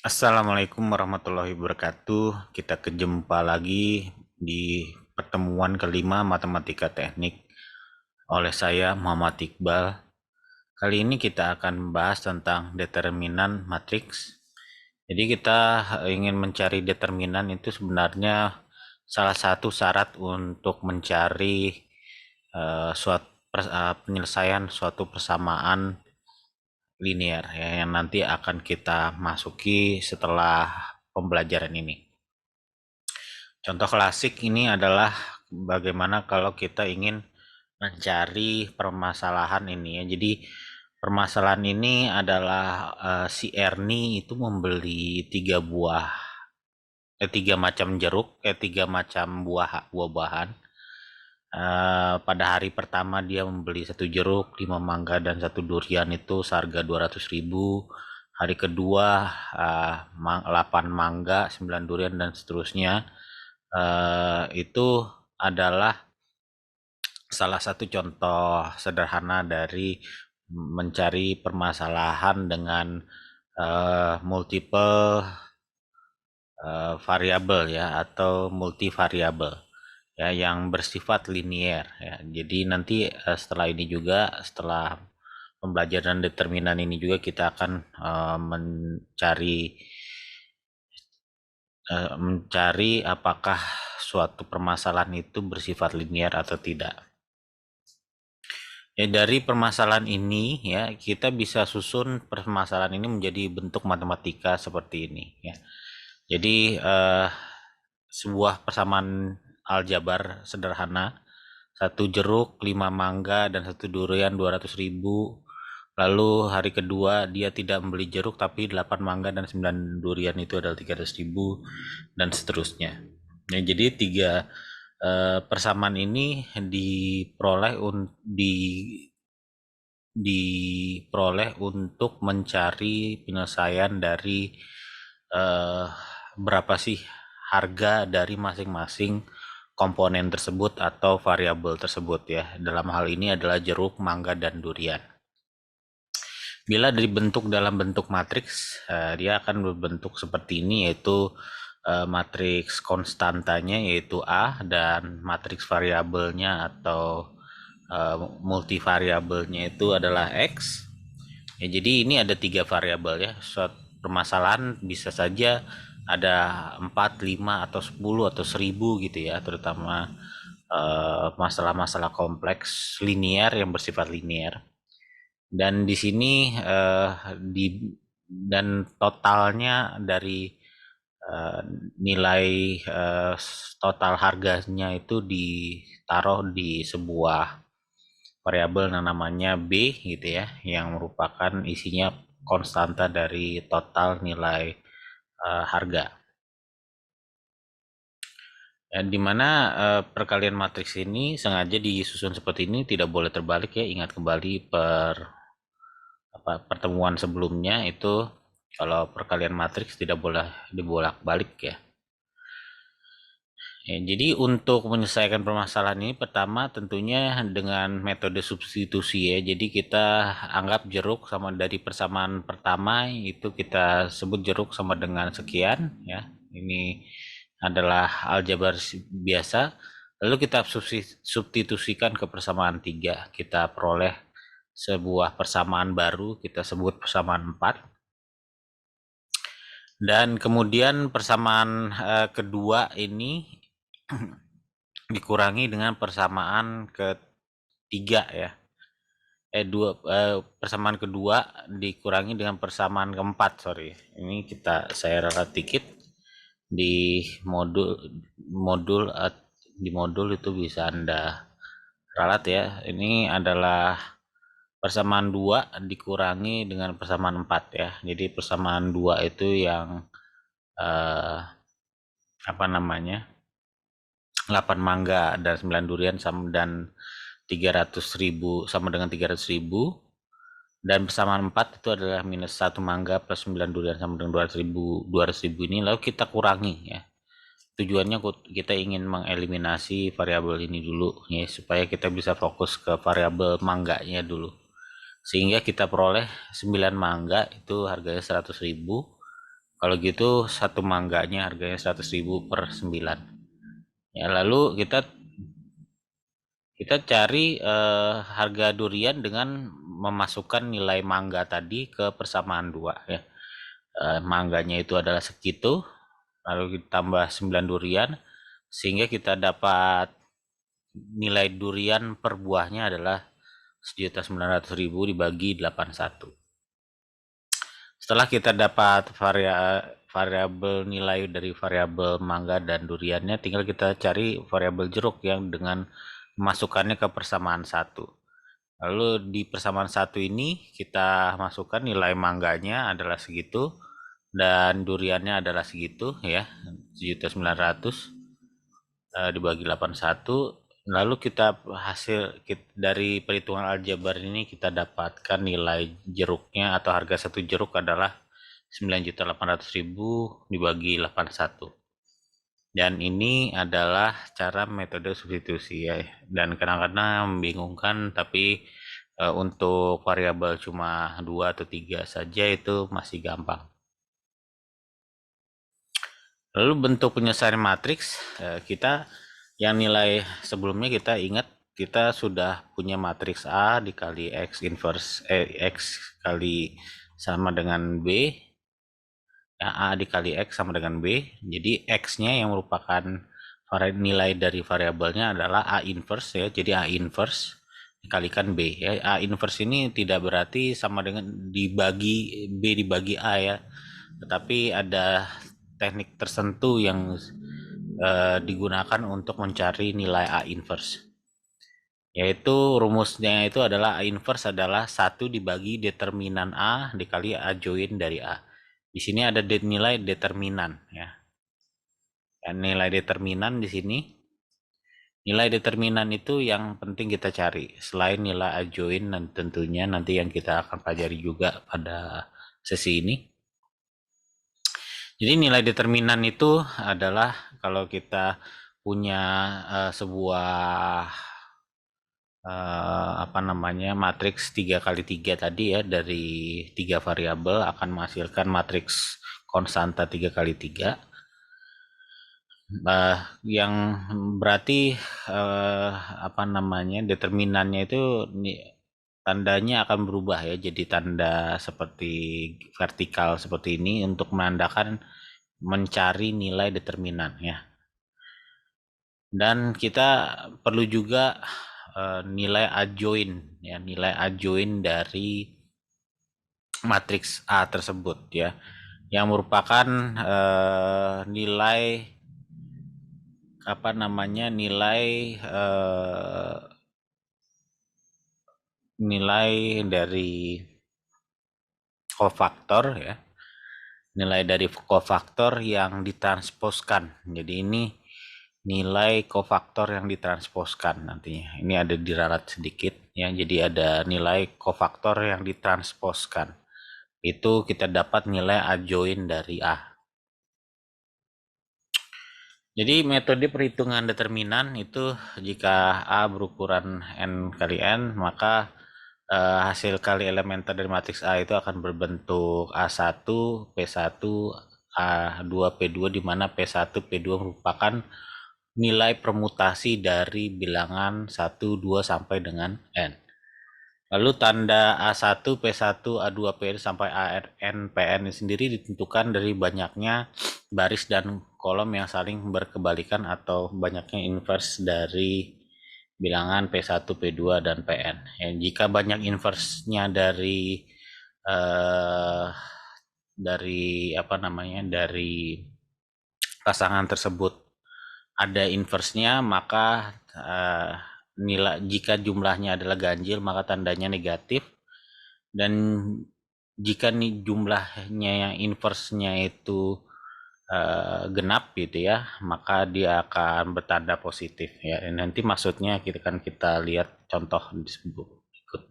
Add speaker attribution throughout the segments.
Speaker 1: Assalamualaikum warahmatullahi wabarakatuh. Kita kejumpa lagi di pertemuan kelima Matematika Teknik oleh saya Muhammad Iqbal. Kali ini kita akan membahas tentang determinan matriks. Jadi kita ingin mencari determinan itu sebenarnya salah satu syarat untuk mencari penyelesaian suatu persamaan linear ya, yang nanti akan kita masuki setelah pembelajaran ini. Contoh klasik ini adalah bagaimana kalau kita ingin mencari permasalahan ini ya. Jadi permasalahan ini adalah si Ernie itu membeli tiga macam jeruk, tiga macam buah-buahan. Pada hari pertama dia membeli satu jeruk, 5 mangga dan satu durian itu seharga 200.000. Hari kedua 8 mangga, 9 durian dan seterusnya. Itu adalah salah satu contoh sederhana dari mencari permasalahan dengan multiple variabel ya, atau multivariabel ya, yang bersifat linier ya. Jadi nanti setelah ini juga, setelah pembelajaran determinan ini juga, kita akan mencari apakah suatu permasalahan itu bersifat linier atau tidak. Ya, dari permasalahan ini ya, kita bisa susun permasalahan ini menjadi bentuk matematika seperti ini ya. Jadi sebuah persamaan aljabar sederhana, satu jeruk, 5 mangga dan satu durian 200.000. Lalu hari kedua dia tidak membeli jeruk tapi 8 mangga dan 9 durian itu adalah 300.000 dan seterusnya. Ya, jadi tiga persamaan ini diperoleh untuk mencari penyelesaian dari eh, berapa sih harga dari masing-masing komponen tersebut atau variabel tersebut ya. Dalam hal ini adalah jeruk, mangga, dan durian. Bila dibentuk dalam bentuk matriks, dia akan berbentuk seperti ini, yaitu matriks konstantanya yaitu A, dan matriks variabelnya atau multivariabelnya itu adalah X. Ya, jadi ini ada tiga variabel ya. Suatu permasalahan bisa saja ada 4, 5, atau 10 atau 1000 gitu ya, terutama masalah-masalah kompleks linear yang bersifat linear. Dan di sini dan totalnya dari eh, nilai eh, total harganya itu ditaruh di sebuah variabel yang namanya B gitu ya, yang merupakan isinya konstanta dari total nilai harga. Di mana perkalian matriks ini sengaja disusun seperti ini, tidak boleh terbalik ya. Ingat kembali pertemuan sebelumnya itu, kalau perkalian matriks tidak boleh dibolak-balik ya. Jadi untuk menyelesaikan permasalahan ini, pertama tentunya dengan metode substitusi ya. Jadi kita anggap jeruk sama, dari persamaan pertama itu kita sebut jeruk sama dengan sekian ya. Ini adalah aljabar biasa. Lalu kita substitusikan ke persamaan 3. Kita peroleh sebuah persamaan baru, kita sebut persamaan 4. Dan kemudian persamaan kedua ini dikurangi dengan persamaan ketiga ya. Persamaan kedua dikurangi dengan persamaan keempat, sorry. Ini saya ralat dikit di modul itu bisa Anda ralat ya. Ini adalah persamaan 2 dikurangi dengan persamaan 4 ya. Jadi persamaan 2 itu yang eh, apa namanya? 8 mangga dan 9 durian sama dan 300.000 sama dengan 300.000, dan persamaan 4 itu adalah minus 1 mangga plus 9 durian sama dengan 200.000 ini, lalu kita kurangi ya. Tujuannya kita ingin mengeliminasi variabel ini dulu ya, supaya kita bisa fokus ke variabel mangganya dulu, sehingga kita peroleh 9 mangga itu harganya 100.000 Kalau gitu satu mangganya harganya 100.000 per 9. Ya, lalu kita kita cari harga durian dengan memasukkan nilai mangga tadi ke persamaan 2 ya. Mangganya itu adalah segitu, lalu ditambah 9 durian sehingga kita dapat nilai durian per buahnya adalah 1.900.000 dibagi 81. Setelah kita dapat variabel nilai dari variabel mangga dan duriannya, tinggal kita cari variabel jeruk yang dengan memasukkannya ke persamaan 1. Lalu di persamaan 1 ini kita masukkan nilai mangganya adalah segitu dan duriannya adalah segitu ya, 1.900.000 dibagi 81. Lalu dari perhitungan aljabar ini kita dapatkan nilai jeruknya atau harga satu jeruk adalah 9.800.000 dibagi 81. Dan ini adalah cara metode substitusi ya. Dan kadang-kadang membingungkan, tapi untuk variabel cuma 2 atau 3 saja itu masih gampang. Lalu bentuk penyelesaian matriks, kita yang nilai sebelumnya kita ingat kita sudah punya matriks A dikali X inverse X kali sama dengan B, ya, A dikali X sama dengan B. Jadi X-nya yang merupakan nilai dari variabelnya adalah A inverse ya. Jadi A inverse dikalikan B ya. A inverse ini tidak berarti sama dengan dibagi B dibagi A ya. Tetapi ada teknik tertentu yang digunakan untuk mencari nilai A inverse. Yaitu rumusnya itu adalah A inverse adalah 1 dibagi determinan A dikali A join dari A. Di sini ada nilai determinan ya. Dan nilai determinan di sini, nilai determinan itu yang penting kita cari. Selain nilai A join dan tentunya nanti yang kita akan pelajari juga pada sesi ini. Jadi nilai determinan itu adalah kalau kita punya sebuah matriks 3x3 tadi ya, dari 3 variabel akan menghasilkan matriks konstanta 3x3 yang berarti determinannya itu tandanya akan berubah ya, jadi tanda seperti vertikal seperti ini untuk menandakan mencari nilai determinan ya. Dan kita perlu juga nilai adjoin ya, nilai adjoin dari matriks A tersebut ya, yang merupakan nilai nilai dari kofaktor ya, nilai dari kofaktor yang ditransposkan. Jadi ini nilai kofaktor yang ditransposkan nantinya. Ini ada diralat sedikit ya. Jadi ada nilai kofaktor yang ditransposkan. Itu kita dapat nilai adjoin dari A. Jadi metode perhitungan determinan itu jika A berukuran N kali N, maka hasil kali elementer dari matriks A itu akan berbentuk A1, P1, A2, P2, di mana P1, P2 merupakan nilai permutasi dari bilangan 1, 2 sampai dengan N. Lalu tanda A1, P1, A2, P sampai AN, PN sendiri ditentukan dari banyaknya baris dan kolom yang saling berkebalikan atau banyaknya inverse dari bilangan P1, P2, dan PN. Ya, jika banyak inverse-nya dari pasangan tersebut ada inverse-nya, maka nilai jika jumlahnya adalah ganjil maka tandanya negatif, dan jika nih jumlahnya yang inverse-nya itu genap gitu ya, maka dia akan bertanda positif ya. Nanti maksudnya kita lihat contoh berikut.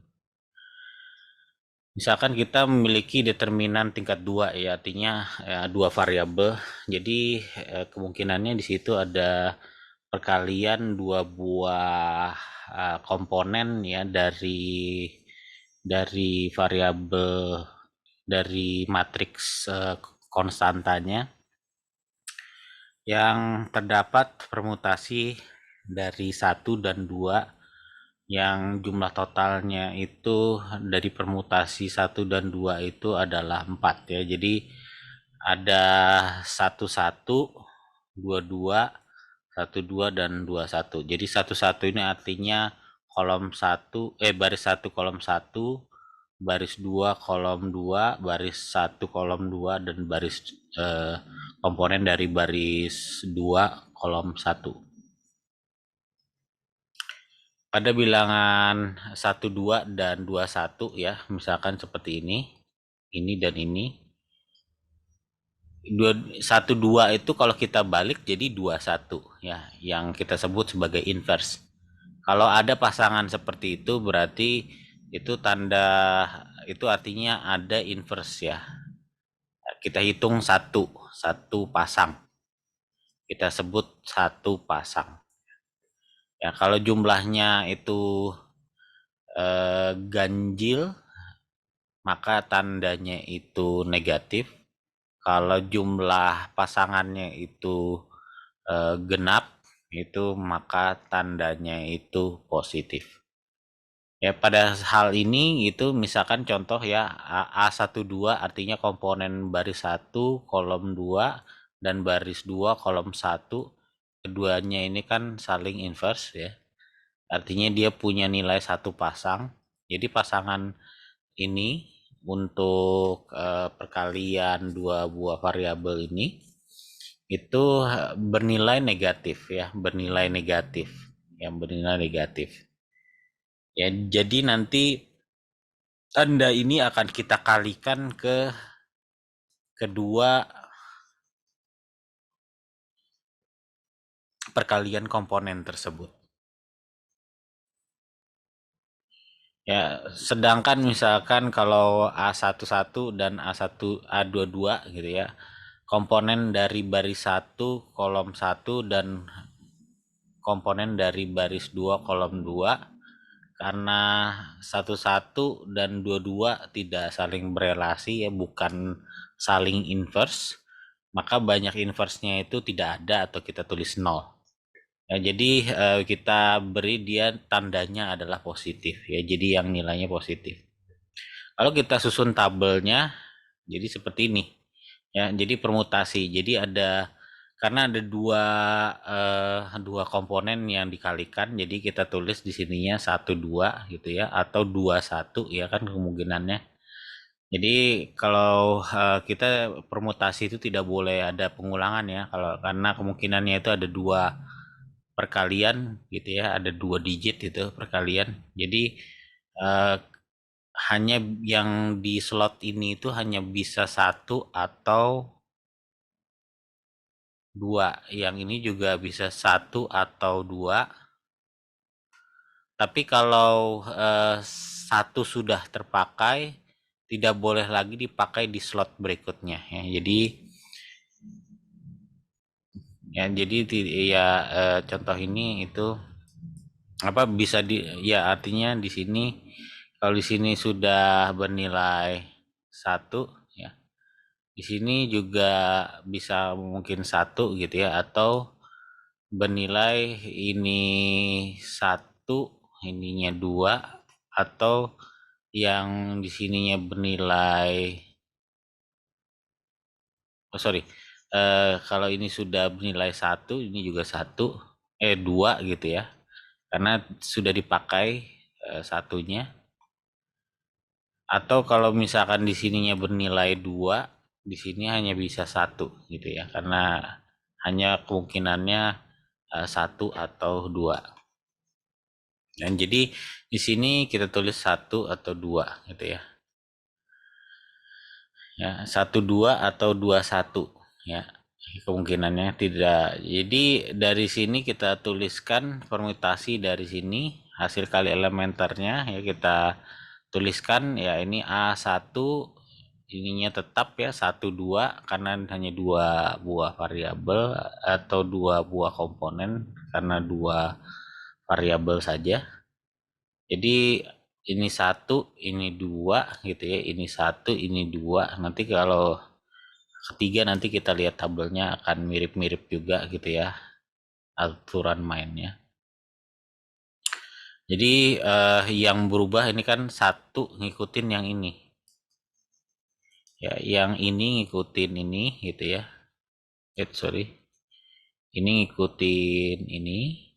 Speaker 1: Misalkan kita memiliki determinan tingkat 2 ya, artinya dua variabel. Jadi kemungkinannya di situ ada perkalian dua buah komponen ya dari variabel dari matriks konstantanya yang terdapat permutasi dari 1 dan 2 yang jumlah totalnya itu dari permutasi 1 dan 2 itu adalah 4 ya. Jadi ada 11, 22, 12 dan 21. Jadi 11 ini artinya kolom 1 baris 1 kolom 1, baris 2 kolom 2, baris 1 kolom 2 dan baris komponen dari baris 2 kolom 1. Pada bilangan 1, 2 dan 21 ya, misalkan seperti ini dan ini. 1, 2 itu kalau kita balik jadi 21 ya, yang kita sebut sebagai inverse. Kalau ada pasangan seperti itu berarti itu tanda itu artinya ada inverse ya. Kita hitung satu pasang. Kita sebut satu pasang. Ya, kalau jumlahnya itu ganjil maka tandanya itu negatif. Kalau jumlah pasangannya itu genap itu maka tandanya itu positif. Ya pada hal ini itu misalkan contoh ya A12 artinya komponen baris 1 kolom 2 dan baris 2 kolom 1. Keduanya ini kan saling inverse ya. Artinya dia punya nilai satu pasang. Jadi pasangan ini untuk perkalian dua buah variabel ini itu bernilai negatif ya, bernilai negatif. Yang bernilai negatif. Ya, jadi nanti tanda ini akan kita kalikan ke kedua perkalian komponen tersebut. Ya, sedangkan misalkan kalau A11 dan A22 gitu ya, komponen dari baris 1 kolom 1 dan komponen dari baris 2 kolom 2 karena 11 dan 22 tidak saling berelasi ya, bukan saling inverse, maka banyak inverse-nya itu tidak ada atau kita tulis 0. Ya, jadi kita beri dia tandanya adalah positif ya, jadi yang nilainya positif. Kalau kita susun tabelnya jadi seperti ini ya, jadi permutasi. Jadi ada karena ada dua komponen yang dikalikan, jadi kita tulis di sininya 1 2 gitu ya, atau 2 1 ya kan kemungkinannya. Jadi kalau kita permutasi itu tidak boleh ada pengulangan ya, kalau karena kemungkinannya itu ada dua perkalian gitu ya, ada 2 digit itu perkalian. Jadi eh, hanya yang di slot ini itu hanya bisa 1 atau 2. Yang ini juga bisa 1 atau 2. Tapi kalau 1 sudah terpakai, tidak boleh lagi dipakai di slot berikutnya ya. Jadi ya contoh ini itu apa bisa ya artinya di sini kalau di sini sudah bernilai 1 ya. Di sini juga bisa mungkin 1 gitu ya, atau bernilai ini 1, ininya 2, atau yang di sininya bernilai kalau ini sudah bernilai 1, ini juga 2 gitu ya, karena sudah dipakai satunya. Atau kalau misalkan di sininya bernilai 2, di sini hanya bisa 1 gitu ya, karena hanya kemungkinannya 1 atau 2. Dan jadi di sini kita tulis 1 atau 2 gitu ya. Ya, 1 2 atau 2 1 ya. Kemungkinannya tidak. Jadi dari sini kita tuliskan permutasi dari sini, hasil kali elementernya ya kita tuliskan ya, ini A1 ininya tetap ya 1 2 karena hanya 2 buah variabel atau 2 buah komponen karena 2 variabel saja. Jadi ini 1, ini 2 gitu ya, ini 1, ini 2. Nanti ketiga nanti kita lihat tabelnya akan mirip-mirip juga gitu ya aturan mainnya. Jadi yang berubah ini kan satu ngikutin yang ini ya, yang ini ngikutin ini gitu ya. Sorry, ini ngikutin ini,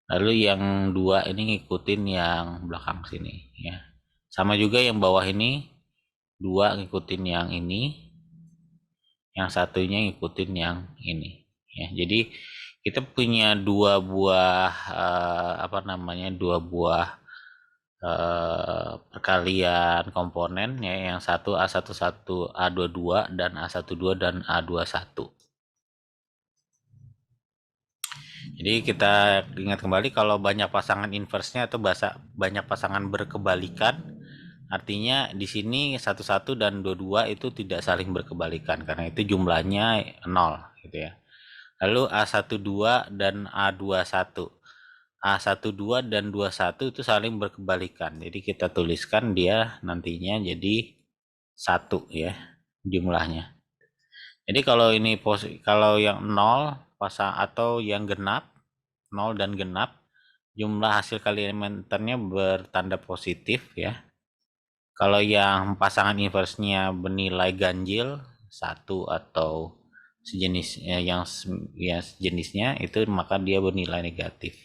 Speaker 1: lalu yang dua ini ngikutin yang belakang sini ya. Sama juga yang bawah ini dua ngikutin yang ini, yang satunya ngikutin yang ini ya. Jadi kita punya dua buah dua buah perkalian komponen ya, yang satu A11 A22 dan A12 dan A21. Jadi kita ingat kembali kalau banyak pasangan inversnya atau banyak pasangan berkebalikan, artinya di sini 11 dan 22 itu tidak saling berkebalikan karena itu jumlahnya 0 gitu ya. Lalu A12 dan A21. A12 dan 21 itu saling berkebalikan. Jadi kita tuliskan dia nantinya jadi 1 ya jumlahnya. Jadi kalau ini kalau yang 0 pasang atau yang genap, 0 dan genap, jumlah hasil kali elementernya bertanda positif ya. Kalau yang pasangan inversnya bernilai ganjil 1 atau sejenis yang sejenisnya itu, maka dia bernilai negatif.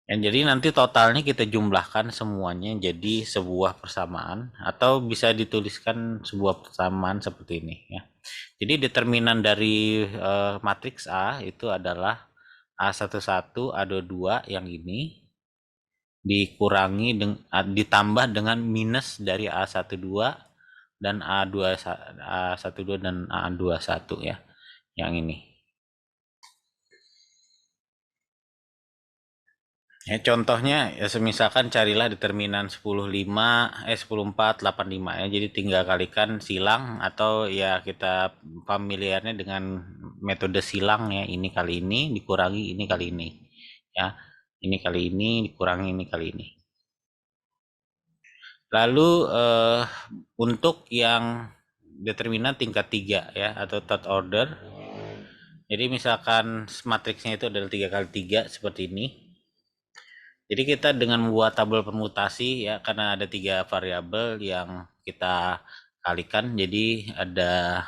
Speaker 1: Ya, jadi nanti totalnya kita jumlahkan semuanya jadi sebuah persamaan, atau bisa dituliskan sebuah persamaan seperti ini ya. Jadi determinan dari matriks A itu adalah A11 A22 yang ini dikurangi ditambah dengan minus dari A12 dan A12 dan A21 ya, yang ini. Ya, contohnya ya misalkan carilah determinan 10,4,85 ya. Jadi tinggal kalikan silang, atau ya kita familiarnya dengan metode silang ya. Ini kali ini dikurangi ini kali ini. Ya. Ini kali ini dikurangi ini kali ini. Lalu untuk yang determinan tingkat 3 ya, atau third order. Jadi misalkan matriksnya itu adalah 3 kali 3 seperti ini. Jadi kita dengan membuat tabel permutasi ya, karena ada 3 variabel yang kita kalikan, jadi ada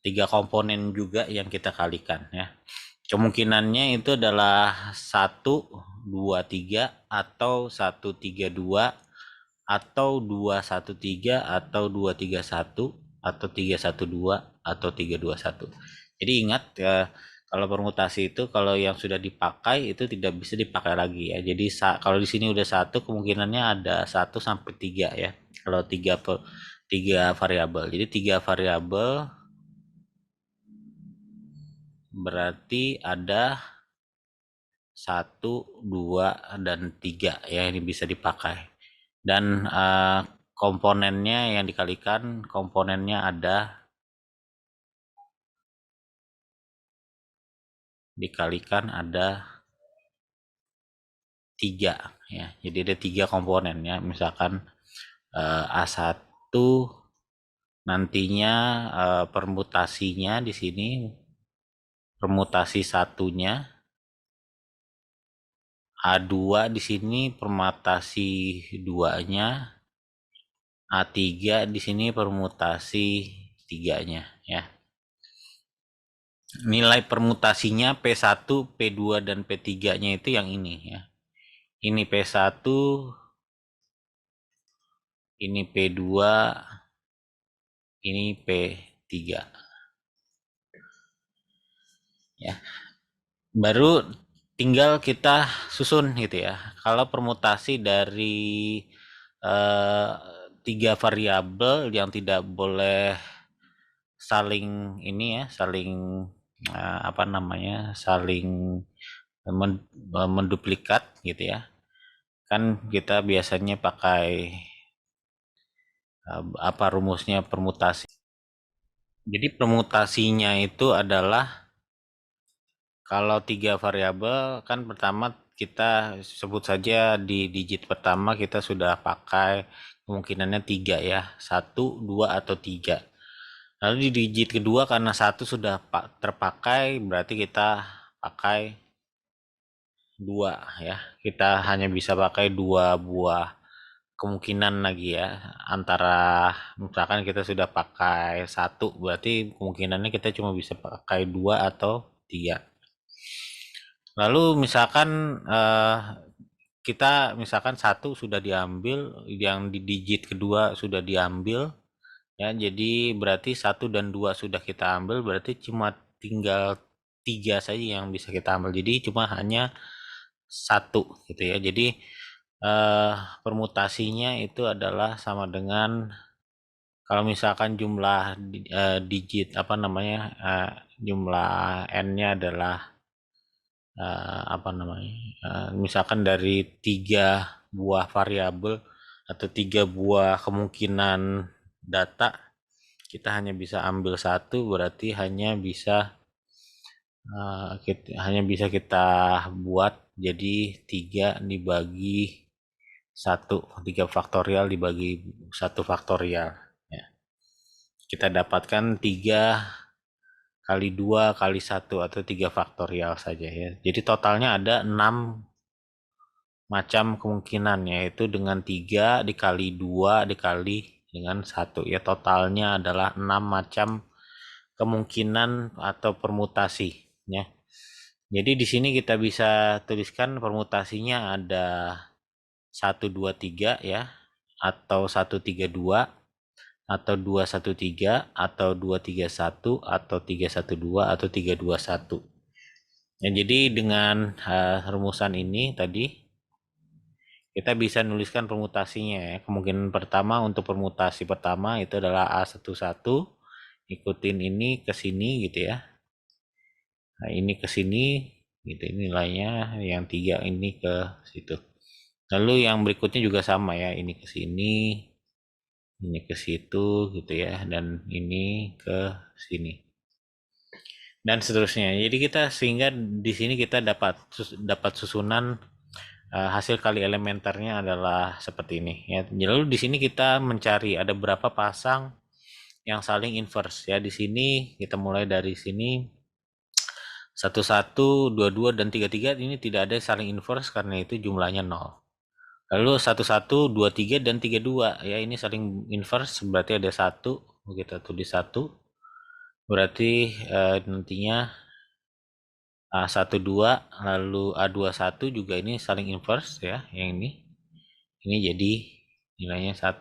Speaker 1: 3 komponen juga yang kita kalikan ya. Kemungkinannya itu adalah 1, 2, 3 atau 1, 3, 2 atau 2, 1, 3 atau 2, 3, 1 atau 3, 1, 2 atau 3, 2, 1. Jadi ingat ya, kalau permutasi itu kalau yang sudah dipakai itu tidak bisa dipakai lagi ya. Jadi kalau di sini udah 1, kemungkinannya ada 1 sampai 3 ya. Kalau 3 variabel. Jadi 3 variabel berarti ada 1, 2 dan 3 ya, ini bisa dipakai. Dan komponennya yang dikalikan, komponennya dikalikan ada 3 ya. Jadi ada 3 komponen ya. Misalkan A1 nantinya permutasinya di sini, permutasi satunya, A2 di sini permutasi 2-nya, A3 di sini permutasi 3-nya ya. Nilai permutasinya P1, P2 dan P3-nya itu yang ini ya. Ini P1, ini P2, ini P3. Ya. Baru tinggal kita susun gitu ya. Kalau permutasi dari 3 variabel yang tidak boleh saling ini ya, saling saling menduplikat gitu ya. Kan kita biasanya pakai rumusnya permutasi. Jadi permutasinya itu adalah kalau 3 variabel kan, pertama kita sebut saja di digit pertama kita sudah pakai kemungkinannya 3 ya, 1, 2, atau 3. Lalu di digit kedua karena 1 sudah terpakai, berarti kita pakai 2 ya. Kita hanya bisa pakai 2 buah kemungkinan lagi ya, antara misalkan kita sudah pakai 1, berarti kemungkinannya kita cuma bisa pakai 2 atau 3. Lalu misalkan kita misalkan 1 sudah diambil, yang di digit kedua sudah diambil ya, jadi berarti 1 dan 2 sudah kita ambil, berarti cuma tinggal 3 saja yang bisa kita ambil, jadi cuma hanya 1 gitu ya. Jadi permutasinya itu adalah sama dengan, kalau misalkan jumlah digit apa namanya, jumlah n-nya adalah apa namanya, misalkan dari 3 buah variabel atau 3 buah kemungkinan data, kita hanya bisa ambil 1, berarti hanya bisa kita buat jadi 3 dibagi 1, 3 faktorial dibagi 1 faktorial ya. Kita dapatkan 3 kali 2 kali 1 atau 3 faktorial saja ya. Jadi totalnya ada 6 macam kemungkinan, yaitu dengan 3 dikali 2 dikali dengan 1 ya, totalnya adalah 6 macam kemungkinan atau permutasi ya. Jadi di sini kita bisa tuliskan permutasinya ada 1 2 3 ya, atau 1 3 2, atau 2 1 3, atau 2 3 1, atau 3 1 2, atau 3 2 1. Ya, jadi dengan rumusan ini tadi kita bisa nuliskan permutasinya ya. Kemungkinan pertama untuk permutasi pertama itu adalah A11, ikutin ini ke sini gitu ya. Nah, ini ke sini gitu, ini nilainya, yang 3 ini ke situ. Lalu yang berikutnya juga sama ya, ini ke sini, ini ke situ gitu ya, dan ini ke sini. Dan seterusnya. Jadi kita sehingga di sini kita dapat susunan hasil kali elementernya adalah seperti ini ya. Lalu di sini kita mencari ada berapa pasang yang saling inverse ya. Di sini kita mulai dari sini 11, 22, dan 33 ini tidak ada saling inverse karena itu jumlahnya 0. Lalu 11, 23, dan 32 ya, ini saling inverse berarti ada 1. Kita tulis 1. Berarti nantinya A12 lalu A21 juga ini saling inverse ya, yang ini. Ini jadi nilainya 1.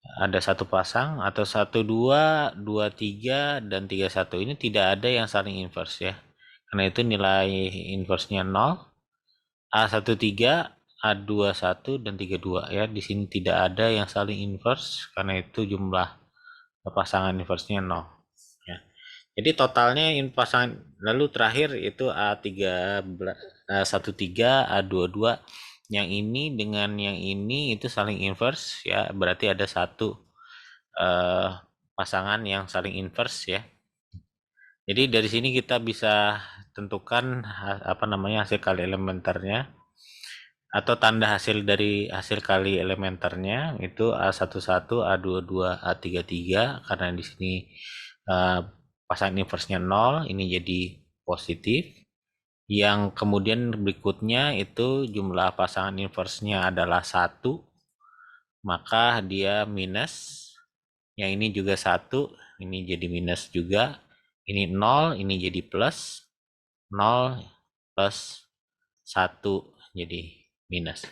Speaker 1: Ada 1 pasang, atau 1 2 2 3 dan 3 1. Ini tidak ada yang saling inverse ya. Karena itu nilai inverse-nya 0. A13, A21, dan 32 ya. Di sini tidak ada yang saling inverse karena itu jumlah pasangan inverse-nya 0 ya. Jadi totalnya pasangan, lalu terakhir itu A13, A22, yang ini dengan yang ini itu saling inverse ya, berarti ada 1 pasangan yang saling inverse ya. Jadi dari sini kita bisa tentukan apa namanya, hasil kali elementernya atau tanda hasil dari hasil kali elementernya itu A11, A22, A33, karena di sini pasangan inverse-nya 0, ini jadi positif. Yang kemudian berikutnya itu jumlah pasangan inverse-nya adalah 1, maka dia minus. Yang ini juga 1, ini jadi minus juga. Ini 0, ini jadi plus. 0 plus 1 jadi minus.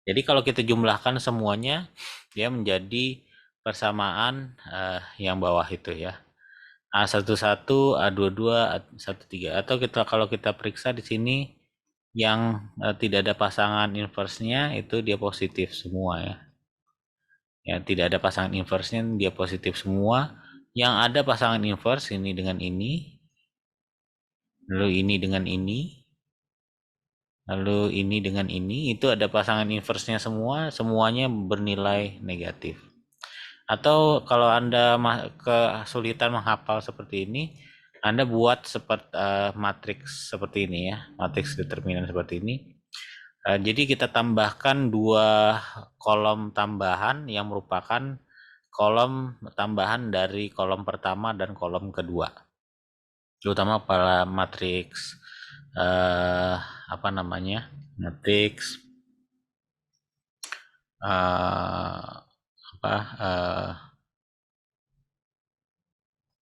Speaker 1: Jadi kalau kita jumlahkan semuanya, dia menjadi persamaan yang bawah itu ya. A11, A22, A13. Atau kalau kita periksa di sini yang tidak ada pasangan inverse-nya itu dia positif semua ya. Ya, tidak ada pasangan inverse-nya, dia positif semua. Yang ada pasangan inverse ini dengan ini, lalu ini dengan ini, lalu ini dengan ini, itu ada pasangan inverse-nya semua, semuanya bernilai negatif. Atau kalau Anda kesulitan menghafal seperti ini, Anda buat seperti matriks seperti ini ya, matriks determinan seperti ini. Jadi kita tambahkan 2 kolom tambahan yang merupakan kolom tambahan dari kolom pertama dan kolom kedua. Terutama pada matriks apa namanya? Matriks apa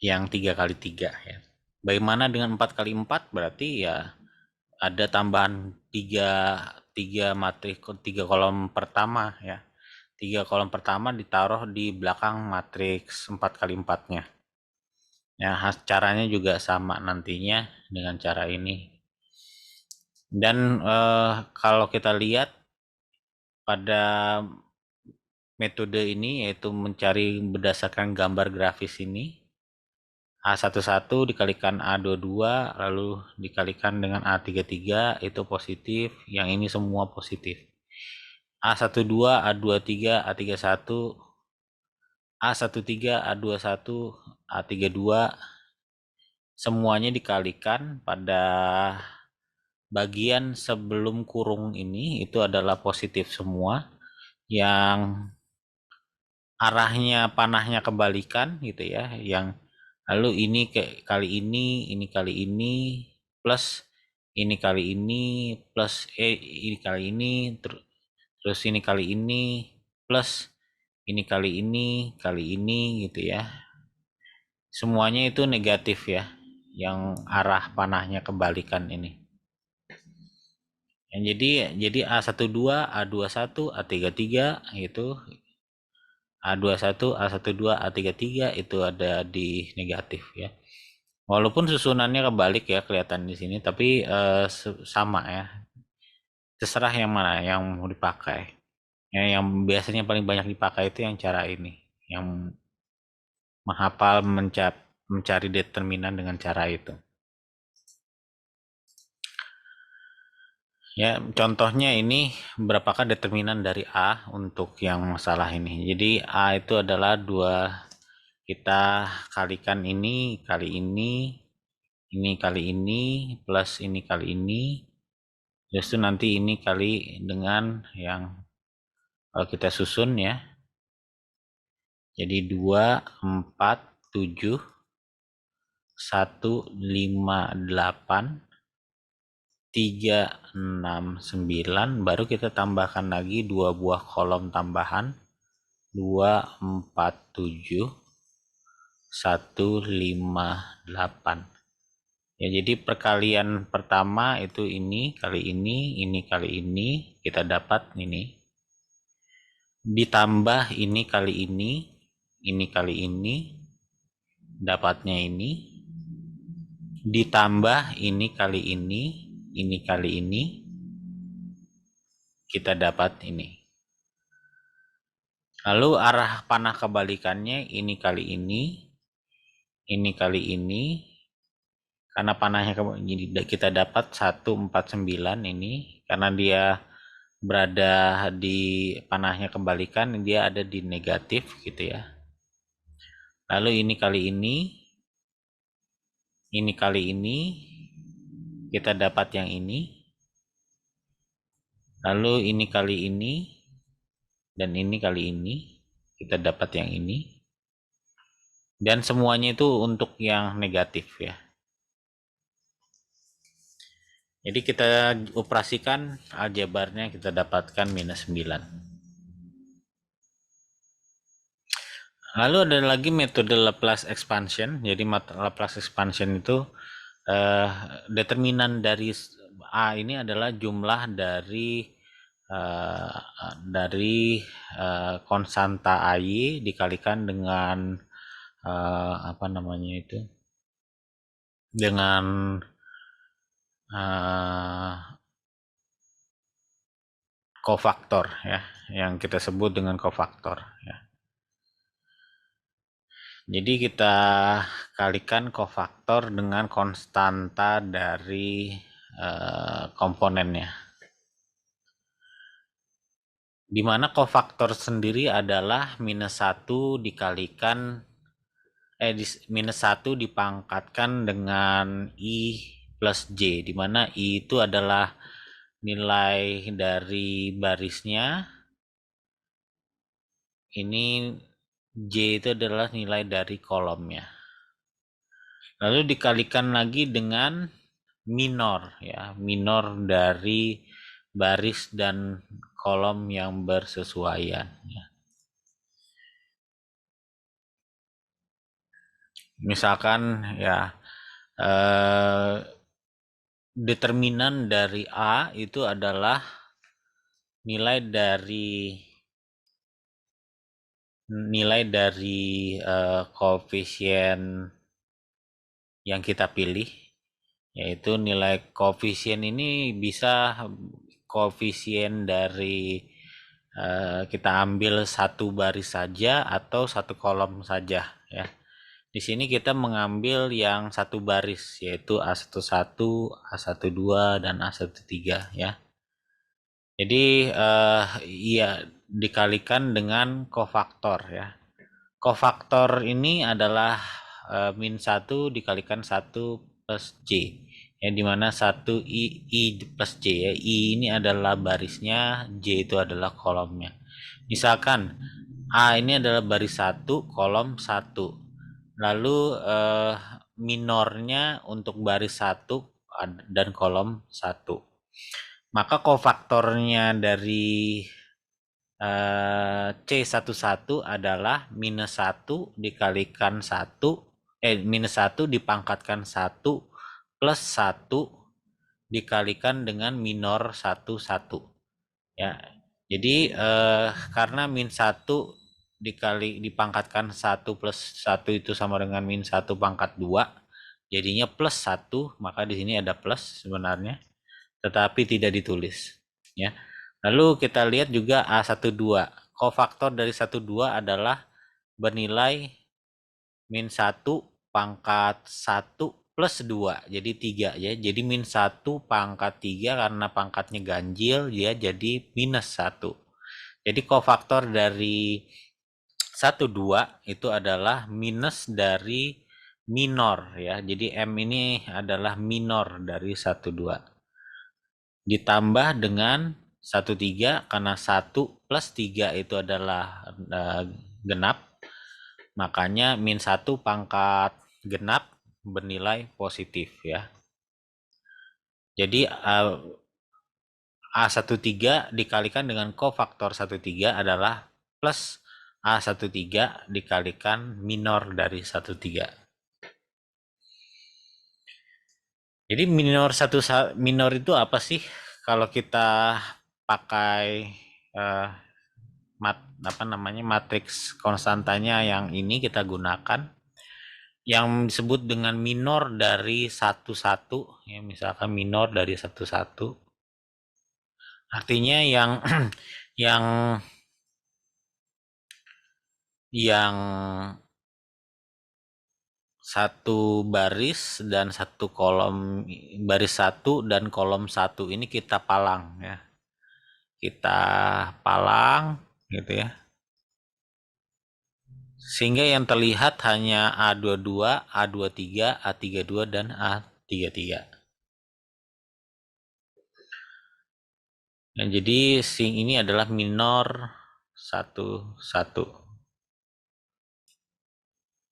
Speaker 1: yang 3x3 ya. Bagaimana dengan 4x4? Berarti ya ada tambahan 3 matriks 3 kolom pertama ya. 3 kolom pertama ditaruh di belakang matriks 4x4-nya. Ya, caranya juga sama nantinya dengan cara ini. Dan kalau kita lihat pada metode ini, yaitu mencari berdasarkan gambar grafis ini, A11 dikalikan A22 lalu dikalikan dengan A33 itu positif, yang ini semua positif. A12, A23, A31, A13, A21, A32 semuanya dikalikan pada bagian sebelum kurung ini itu adalah positif semua, yang arahnya panahnya kebalikan gitu ya, yang lalu ini kali ini kali ini plus ini kali ini plus ini kali ini terus ini kali ini plus ini kali ini gitu ya, semuanya itu negatif ya, yang arah panahnya kebalikan ini. Yang jadi A12, A21, A33 itu A21, A12, A33 itu ada di negatif ya. Walaupun susunannya kebalik ya kelihatan di sini, tapi sama ya. Terserah yang mana yang mau dipakai. Ya, yang biasanya paling banyak dipakai itu yang cara ini, yang menghafal mencari determinan dengan cara itu. Ya, contohnya ini berapakah determinan dari A untuk yang masalah ini. Jadi A itu adalah 2, kita kalikan ini kali ini kali ini, plus ini kali ini, terus itu nanti ini kali dengan yang kalau kita susun ya. Jadi 2, 4, 7, 1, 5, 8, 3, 6, 9, baru kita tambahkan lagi 2 buah kolom tambahan, 2, 4, 7, 1, 5, 8. Ya, jadi perkalian pertama itu ini kali ini kali ini, kita dapat ini. Ditambah ini kali ini kali ini, dapatnya ini. Ditambah ini kali ini kali ini, kita dapat ini. Lalu arah panah kebalikannya ini kali ini kali ini. Karena panahnya kita dapat 149 ini, karena dia berada di panahnya kebalikan, dia ada di negatif gitu ya. Lalu ini kali ini kali ini, kita dapat yang ini. Lalu ini kali ini, dan ini kali ini, kita dapat yang ini. Dan semuanya itu untuk yang negatif ya. Jadi kita operasikan aljabarnya, kita dapatkan minus 9. Lalu ada lagi metode Laplace expansion. Jadi Laplace expansion itu determinan dari A ini adalah jumlah dari konstanta AY dikalikan dengan apa namanya itu, dengan kofaktor ya, yang kita sebut dengan kofaktor ya. Jadi kita kalikan kofaktor dengan konstanta dari komponennya. Di mana kofaktor sendiri adalah minus 1 dikalikan minus 1 dipangkatkan dengan I plus J, di mana I itu adalah nilai dari barisnya, ini J itu adalah nilai dari kolomnya. Lalu dikalikan lagi dengan minor ya, minor dari baris dan kolom yang bersesuaian ya. Misalkan ya determinan dari A itu adalah nilai dari koefisien yang kita pilih, yaitu nilai koefisien ini bisa koefisien dari kita ambil satu baris saja atau satu kolom saja ya. Di sini kita mengambil yang satu baris, yaitu A11, A12 dan A13 ya. Jadi iya dikalikan dengan kofaktor ya. Kofaktor ini adalah min 1 dikalikan 1 plus J. Ya, dimana 1 I plus J ya. I ini adalah barisnya, J itu adalah kolomnya. Misalkan A ini adalah baris 1, kolom 1. Lalu minornya untuk baris 1 dan kolom 1. Maka kofaktornya dari C11 adalah minus 1 dikalikan 1, minus 1 dipangkatkan 1 plus 1 dikalikan dengan minor 1, 1 ya. Jadi karena min 1 dipangkatkan 1 plus 1 itu sama dengan min 1 pangkat 2, jadinya plus 1, maka di sini ada plus sebenarnya, tetapi tidak ditulis ya. Lalu kita lihat juga A12. Kofaktor dari 12 adalah bernilai min 1 pangkat 1 plus 2, jadi 3 ya. Jadi min 1 pangkat 3 karena pangkatnya ganjil ya, jadi minus 1. Jadi kofaktor dari 12 itu adalah minus dari minor ya. Jadi M ini adalah minor dari 12. Ditambah dengan 13 karena 1 plus 3 itu adalah genap. Makanya min 1 pangkat genap bernilai positif ya. Jadi A13 dikalikan dengan kofaktor 13 adalah plus A13 dikalikan minor dari 13. Jadi minor itu apa sih? Kalau kita pakai matriks konstantanya yang ini kita gunakan, yang disebut dengan minor dari 11 ya, misalkan minor dari 11 artinya yang yang yang satu baris dan satu kolom, baris 1 dan kolom 1 ini kita palang ya. Kita palang gitu ya. Sehingga yang terlihat hanya A22, A23, A32 dan A33. Nah, jadi sing ini adalah minor 11.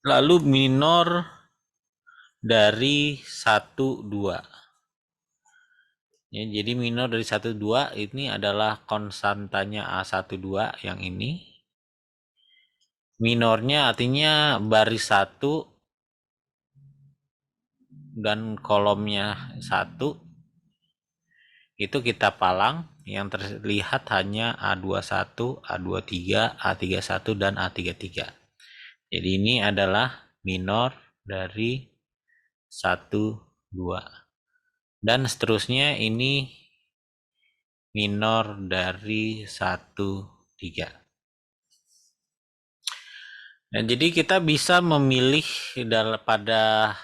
Speaker 1: Lalu minor dari 12. Ya, jadi minor dari 12 ini adalah konstantanya A12 yang ini. Minornya artinya baris 1 dan kolomnya 1 itu kita palang, yang terlihat hanya A21, A23, A31 dan A33. Jadi ini adalah minor dari 1, 2. Dan seterusnya ini minor dari 1, 3. Nah, jadi kita bisa memilih pada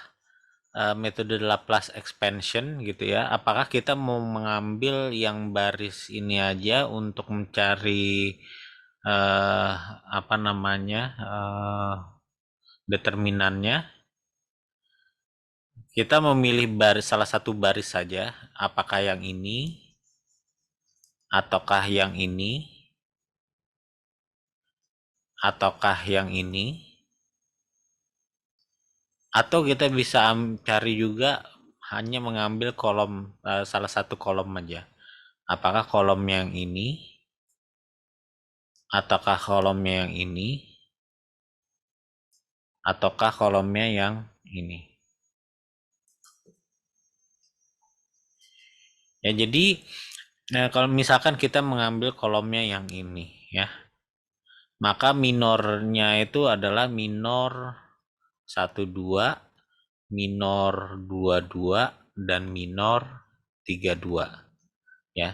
Speaker 1: metode Laplace expansion gitu ya. Apakah kita mau mengambil yang baris ini aja untuk mencari determinannya. Kita memilih salah satu baris saja, apakah yang ini ataukah yang ini, ataukah yang ini, atau kita bisa cari juga hanya mengambil kolom salah satu kolom aja. Apakah kolom yang ini, ataukah kolomnya yang ini, ataukah kolomnya yang ini. Ya, jadi kalau misalkan kita mengambil kolomnya yang ini ya, maka minornya itu adalah minor 12, minor 22, dan minor 32 ya.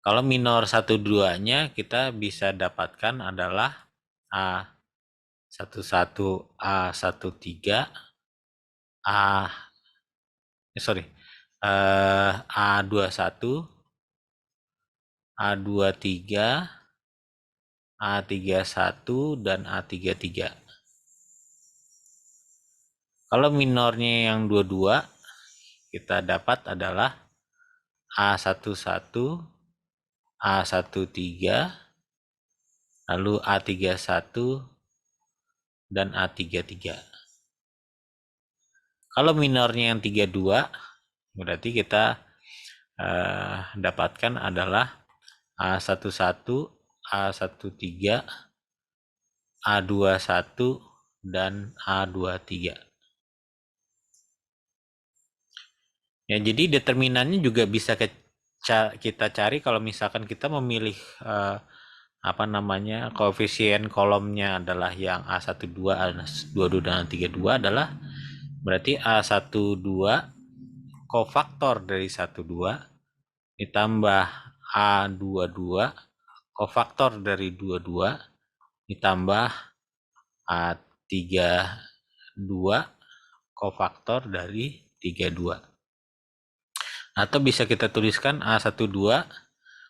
Speaker 1: Kalau minor 12-nya kita bisa dapatkan adalah A11, A13, A21, A23, A31, dan A33. Kalau minornya yang 22, kita dapat adalah A11, A13, lalu A31, dan A33. Kalau minornya yang 32, berarti kita dapatkan adalah A11, A13, A21, dan A23. Ya, jadi determinannya juga bisa kita cari kalau misalkan kita memilih koefisien kolomnya adalah yang A12, A22, dan A32 adalah berarti A12 kofaktor dari 12 ditambah A22 kofaktor dari 22 ditambah A32 kofaktor dari 32. Atau bisa kita tuliskan A12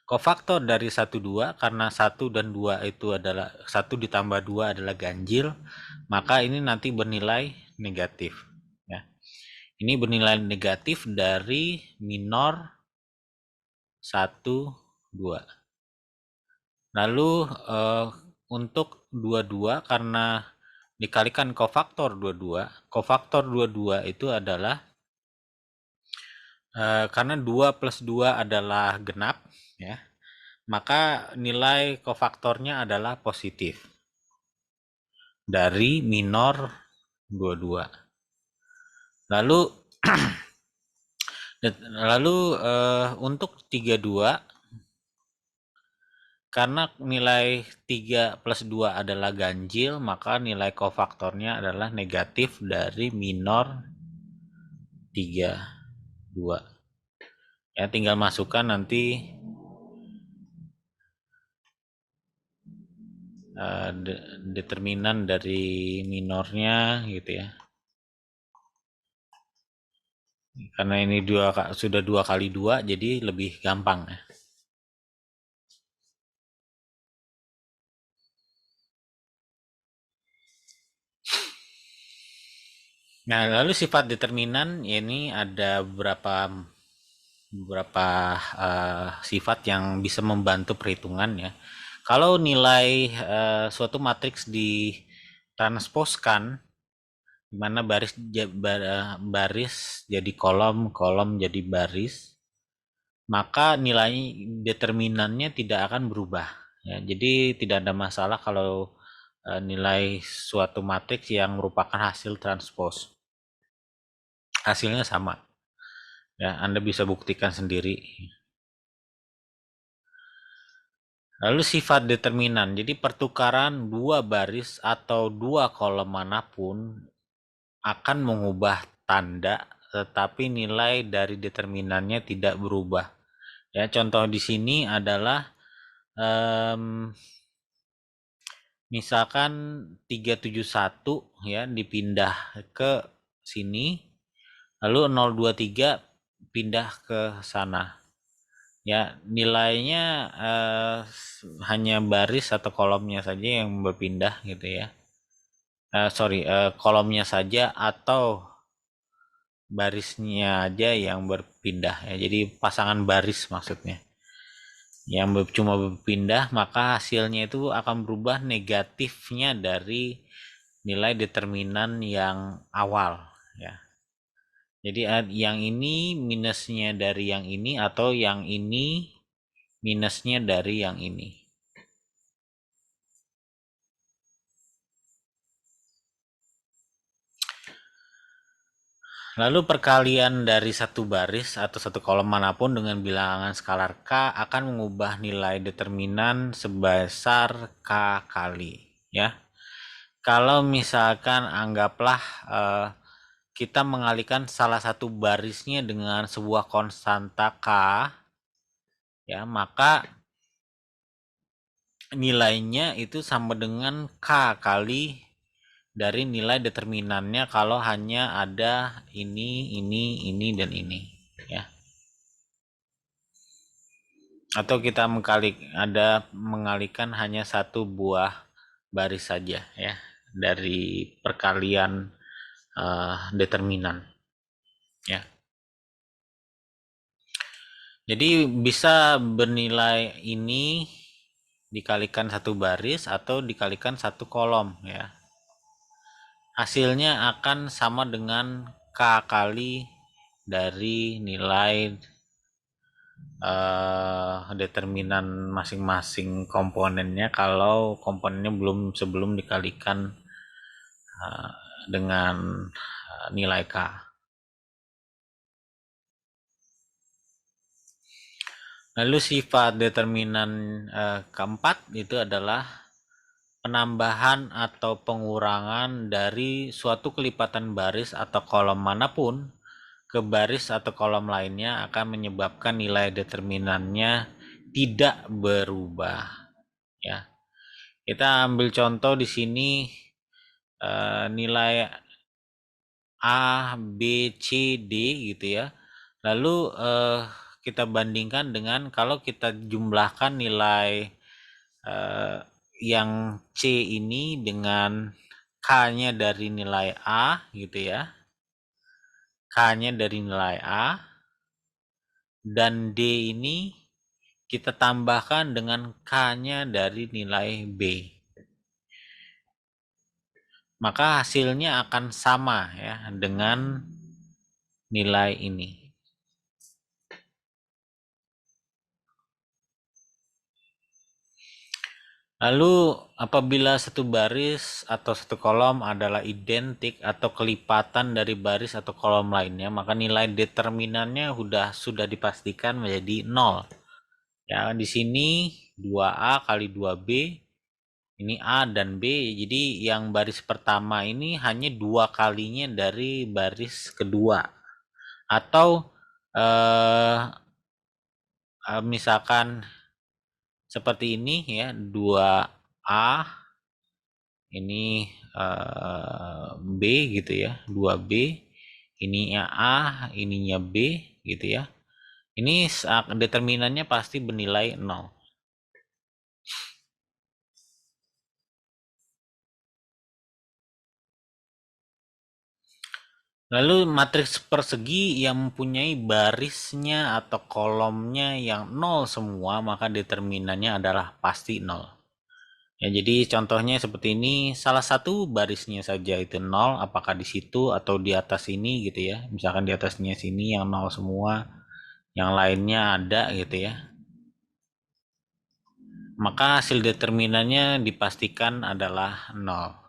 Speaker 1: kofaktor dari 12 karena 1 dan 2 itu adalah 1 ditambah 2 adalah ganjil, maka ini nanti bernilai negatif ya. Ini bernilai negatif dari minor 1, 2. Lalu untuk 22 karena dikalikan kofaktor 22, kofaktor 22 itu adalah karena 2 plus 2 adalah genap ya, maka nilai kofaktornya adalah positif dari minor 22. Lalu untuk 32 karena nilai 3 plus 2 adalah ganjil, maka nilai kofaktornya adalah negatif dari minor 3, 2. Ya, tinggal masukkan nanti determinan dari minornya gitu ya. Karena ini sudah 2 kali 2 jadi lebih gampang ya. Nah, lalu sifat determinan ini ada beberapa sifat yang bisa membantu perhitungan ya. Kalau nilai suatu matriks ditransposkan, di mana baris jadi kolom, kolom jadi baris, maka nilai determinannya tidak akan berubah ya. Jadi tidak ada masalah kalau nilai suatu matriks yang merupakan hasil transpose hasilnya sama ya. Anda bisa buktikan sendiri. Lalu sifat determinan, jadi pertukaran dua baris atau dua kolom manapun akan mengubah tanda, tetapi nilai dari determinannya tidak berubah. Ya, contoh di sini adalah misalkan 371 ya dipindah ke sini, lalu 023 pindah ke sana. Ya, nilainya hanya baris atau kolomnya saja yang berpindah gitu ya. Kolomnya saja atau barisnya aja yang berpindah ya. Jadi pasangan baris maksudnya. yang cuma berpindah, maka hasilnya itu akan berubah negatifnya dari nilai determinan yang awal ya. Jadi yang ini minusnya dari yang ini, atau yang ini minusnya dari yang ini. Lalu perkalian dari satu baris atau satu kolom manapun dengan bilangan skalar K akan mengubah nilai determinan sebesar K kali ya. Kalau misalkan anggaplah kita mengalihkan salah satu barisnya dengan sebuah konstanta K ya, maka nilainya itu sama dengan K kali dari nilai determinannya kalau hanya ada ini, dan ini ya. Atau kita mengalihkan hanya satu buah baris saja ya dari perkalian determinan ya. Jadi bisa bernilai ini dikalikan satu baris atau dikalikan satu kolom ya. Hasilnya akan sama dengan K kali dari nilai determinan masing-masing komponennya kalau komponennya sebelum dikalikan dengan nilai K. Lalu sifat determinan keempat itu adalah penambahan atau pengurangan dari suatu kelipatan baris atau kolom manapun ke baris atau kolom lainnya akan menyebabkan nilai determinannya tidak berubah ya. Kita ambil contoh di sini nilai A, B, C, D gitu ya. Lalu kita bandingkan dengan kalau kita jumlahkan nilai yang C ini dengan K-nya dari nilai A gitu ya. K-nya dari nilai A, dan D ini kita tambahkan dengan K-nya dari nilai B. Maka hasilnya akan sama ya dengan nilai ini. Lalu apabila satu baris atau satu kolom adalah identik atau kelipatan dari baris atau kolom lainnya, maka nilai determinannya sudah dipastikan menjadi 0. Ya, di sini 2A kali 2B, ini A dan B. Jadi yang baris pertama ini hanya 2 kalinya dari baris kedua. Atau misalkan seperti ini ya, 2A ini B gitu ya, 2B, ininya A, ininya B gitu ya. Ini determinannya pasti bernilai 0. Lalu matriks persegi yang mempunyai barisnya atau kolomnya yang 0 semua, maka determinannya adalah pasti 0. Ya, jadi contohnya seperti ini, salah satu barisnya saja itu 0, apakah di situ atau di atas ini gitu ya. Misalkan di atasnya sini yang 0 semua, yang lainnya ada gitu ya. Maka hasil determinannya dipastikan adalah 0.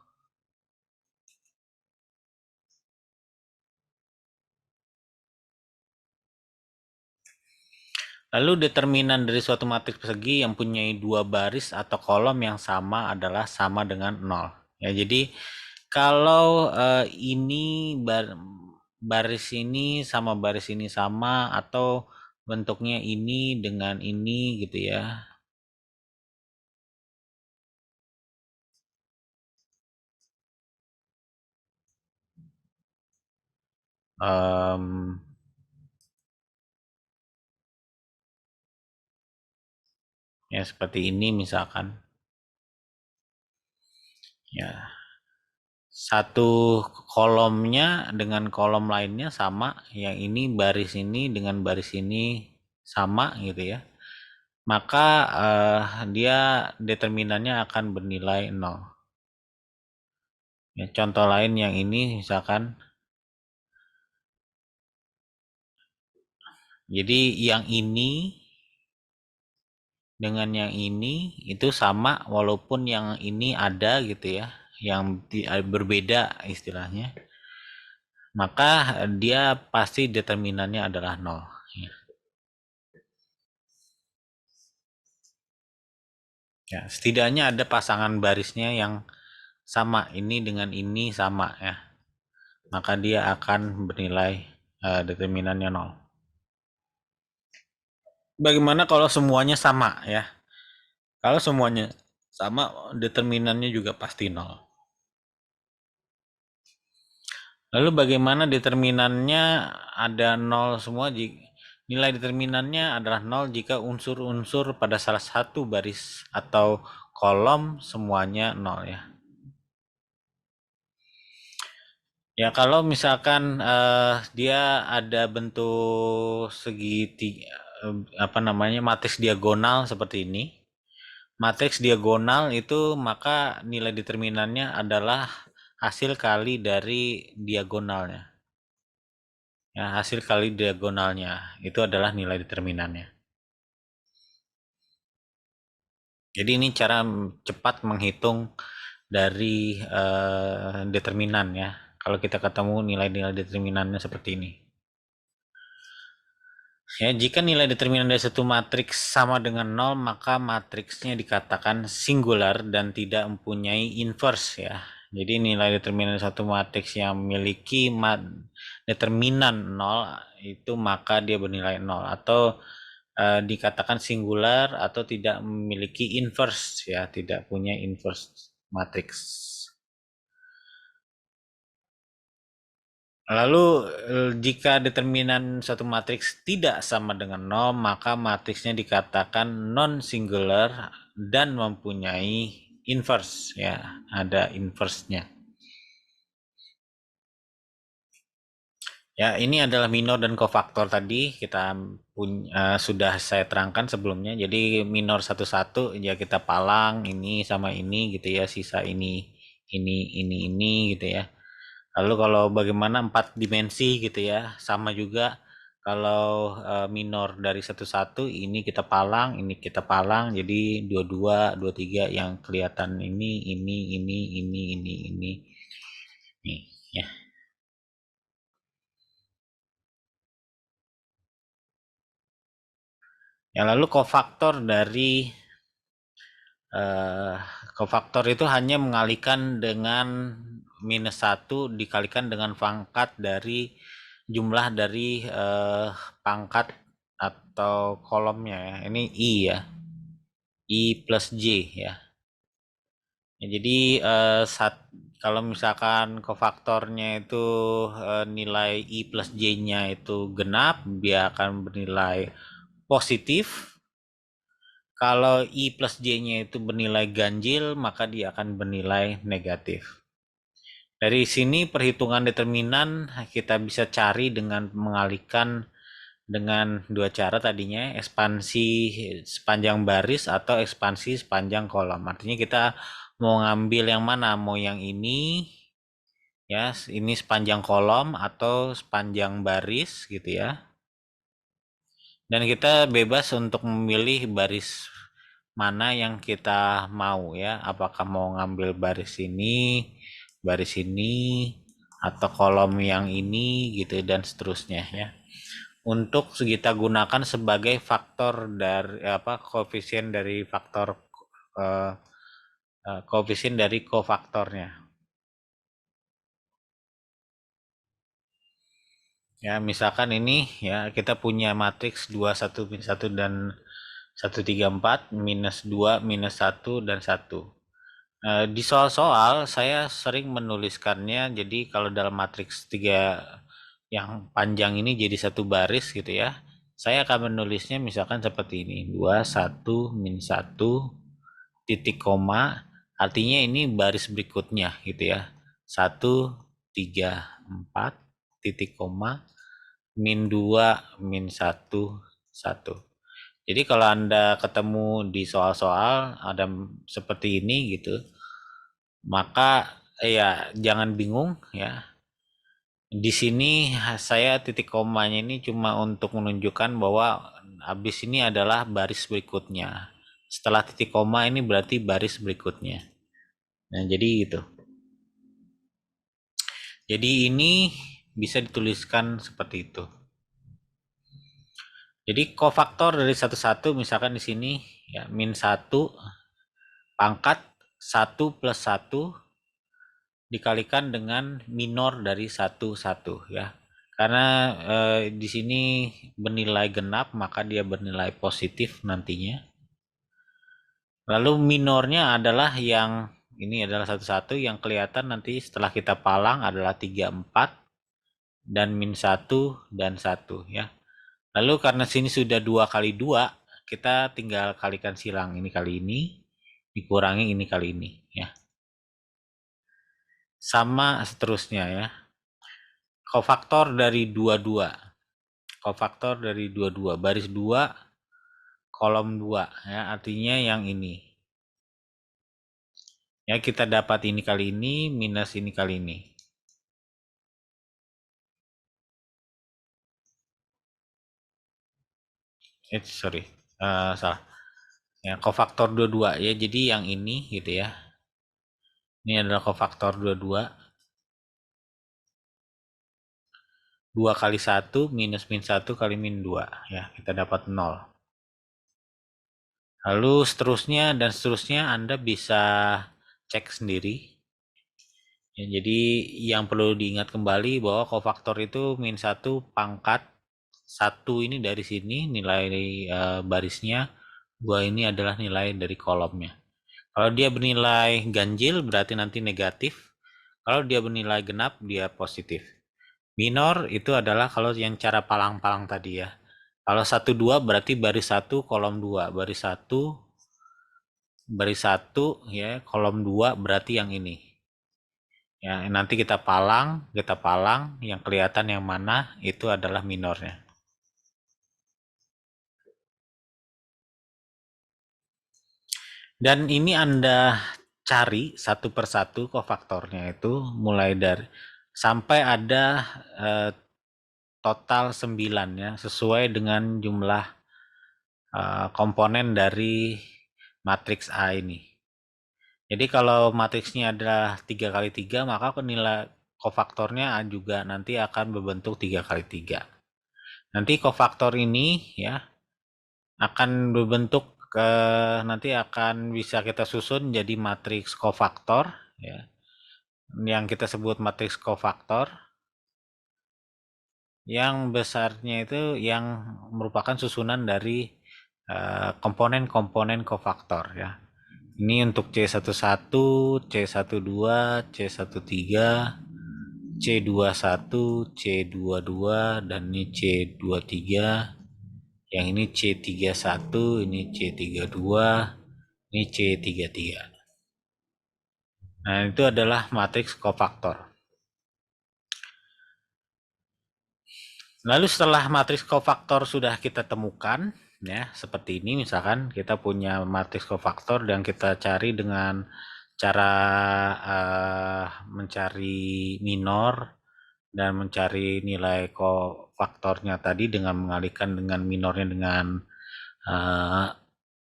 Speaker 1: Lalu determinan dari suatu matriks persegi yang punya dua baris atau kolom yang sama adalah sama dengan 0. Ya, jadi kalau ini baris ini sama baris ini sama, atau bentuknya ini dengan ini gitu ya. Ya seperti ini misalkan. Ya. Satu kolomnya dengan kolom lainnya sama, yang ini baris ini dengan baris ini sama gitu ya. maka dia determinannya akan bernilai 0. Ya, contoh lain yang ini misalkan, jadi yang ini dengan yang ini itu sama walaupun yang ini ada gitu ya, yang berbeda istilahnya, maka dia pasti determinannya adalah 0. Ya. Ya, setidaknya ada pasangan barisnya yang sama, ini dengan ini sama ya, maka dia akan bernilai determinannya 0. Bagaimana kalau semuanya sama ya? Kalau semuanya sama, determinannya juga pasti 0. Lalu bagaimana determinannya ada 0 semua? Nilai determinannya adalah 0 jika unsur-unsur pada salah satu baris atau kolom semuanya 0 ya. Ya kalau misalkan dia ada bentuk segitiga, apa namanya, matriks diagonal seperti ini. Matriks diagonal itu maka nilai determinannya adalah hasil kali dari diagonalnya. Ya, hasil kali diagonalnya itu adalah nilai determinannya. Jadi ini cara cepat menghitung dari determinan ya. Kalau kita ketemu nilai-nilai determinannya seperti ini. Ya, jika nilai determinan dari satu matriks sama dengan 0, maka matriksnya dikatakan singular dan tidak mempunyai inverse ya. Jadi nilai determinan satu matriks yang memiliki determinan 0 itu maka dia bernilai 0, atau dikatakan singular atau tidak memiliki inverse ya, tidak punya inverse matriks. Lalu jika determinan suatu matriks tidak sama dengan 0, maka matriksnya dikatakan non-singular dan mempunyai inverse ya, ada inverse-nya. Ya, ini adalah minor dan kofaktor tadi kita sudah saya terangkan sebelumnya. Jadi minor satu-satu ya kita palang ini sama ini gitu ya, sisa ini gitu ya. Lalu kalau bagaimana 4 dimensi gitu ya, sama juga kalau minor dari satu-satu ini kita palang, ini kita palang, jadi dua-dua, dua-tiga yang kelihatan ini. Nih, ya. Ya, lalu eh, kofaktor itu hanya mengalihkan dengan -1 dikalikan dengan pangkat dari jumlah dari pangkat atau kolomnya ya. Ini I ya. I plus J ya. Ya, jadi kalau misalkan kofaktornya itu nilai I plus J-nya itu genap, dia akan bernilai positif. Kalau I plus J-nya itu bernilai ganjil, maka dia akan bernilai negatif. Dari sini perhitungan determinan kita bisa cari dengan mengalihkan dengan dua cara tadinya, ekspansi sepanjang baris atau ekspansi sepanjang kolom. Artinya kita mau ngambil yang mana? Mau yang ini ya, ini sepanjang kolom atau sepanjang baris gitu ya. Dan kita bebas untuk memilih baris mana yang kita mau ya, apakah mau ngambil baris ini atau kolom yang ini gitu dan seterusnya ya, untuk kita gunakan sebagai faktor dari koefisien dari faktor eh, koefisien dari kofaktornya. Ya, misalkan ini ya kita punya matriks 2 1 dan 1 3 4 -2 -1 dan 1. Di soal-soal saya sering menuliskannya, jadi kalau dalam matriks 3 yang panjang ini jadi satu baris gitu ya, saya akan menulisnya misalkan seperti ini, 2 1 -1 titik koma, artinya ini baris berikutnya gitu ya, 1 3 4 titik koma -2 -1 1. Jadi kalau Anda ketemu di soal-soal ada seperti ini gitu, maka ya jangan bingung ya. Di sini saya titik komanya ini cuma untuk menunjukkan bahwa habis ini adalah baris berikutnya. Setelah titik koma ini berarti baris berikutnya. Nah, jadi itu. Jadi ini bisa dituliskan seperti itu. Jadi kofaktor dari satu misalkan di sini ya min 1 pangkat 1 plus 1 dikalikan dengan minor dari 1 ya. Karena di sini bernilai genap maka dia bernilai positif nantinya. Lalu minornya adalah yang ini adalah 1 yang kelihatan nanti setelah kita palang adalah 3 4 dan min 1 dan 1 ya. Lalu karena sini sudah 2 kali 2, kita tinggal kalikan silang ini kali ini dikurangi ini kali ini ya. Sama seterusnya ya. Kofaktor dari 22. Kofaktor dari 22 baris 2 kolom 2 ya, artinya yang ini. Ya, kita dapat ini kali ini minus ini kali ini. Sorry. Salah. Ya, kofaktor 22 ya. Jadi yang ini gitu ya. Ini adalah kofaktor 22. 2 kali 1 minus min 1 kali min 2 ya, kita dapat 0. Lalu seterusnya dan seterusnya Anda bisa cek sendiri. Ya, jadi yang perlu diingat kembali bahwa kofaktor itu min 1 pangkat 1 ini dari sini nilai barisnya, 2 ini adalah nilai dari kolomnya. Kalau dia bernilai ganjil berarti nanti negatif. Kalau dia bernilai genap dia positif. Minor itu adalah kalau yang cara palang-palang tadi ya. Kalau 1 2 berarti baris 1 kolom 2, baris 1 ya, kolom 2 berarti yang ini. Ya, nanti kita palang yang kelihatan yang mana itu adalah minornya. Dan ini Anda cari satu persatu kofaktornya itu mulai dari sampai ada total 9 ya, sesuai dengan jumlah komponen dari matriks A ini. Jadi kalau matriksnya adalah 3 kali 3, maka nilai kofaktornya juga nanti akan berbentuk 3 kali 3. Nanti kofaktor ini ya akan berbentuk nanti akan bisa kita susun jadi matriks kofaktor ya. Yang kita sebut matriks kofaktor yang besarnya itu yang merupakan susunan dari komponen-komponen kofaktor ya. Ini untuk C11, C12, C13, C21, C22 dan ini C23. Yang ini C31, ini C32, ini C33. Nah, itu adalah matriks kofaktor. Lalu setelah matriks kofaktor sudah kita temukan, ya seperti ini misalkan kita punya matriks kofaktor dan kita cari dengan cara mencari minor dan mencari nilai kofaktornya tadi dengan mengalihkan dengan minornya dengan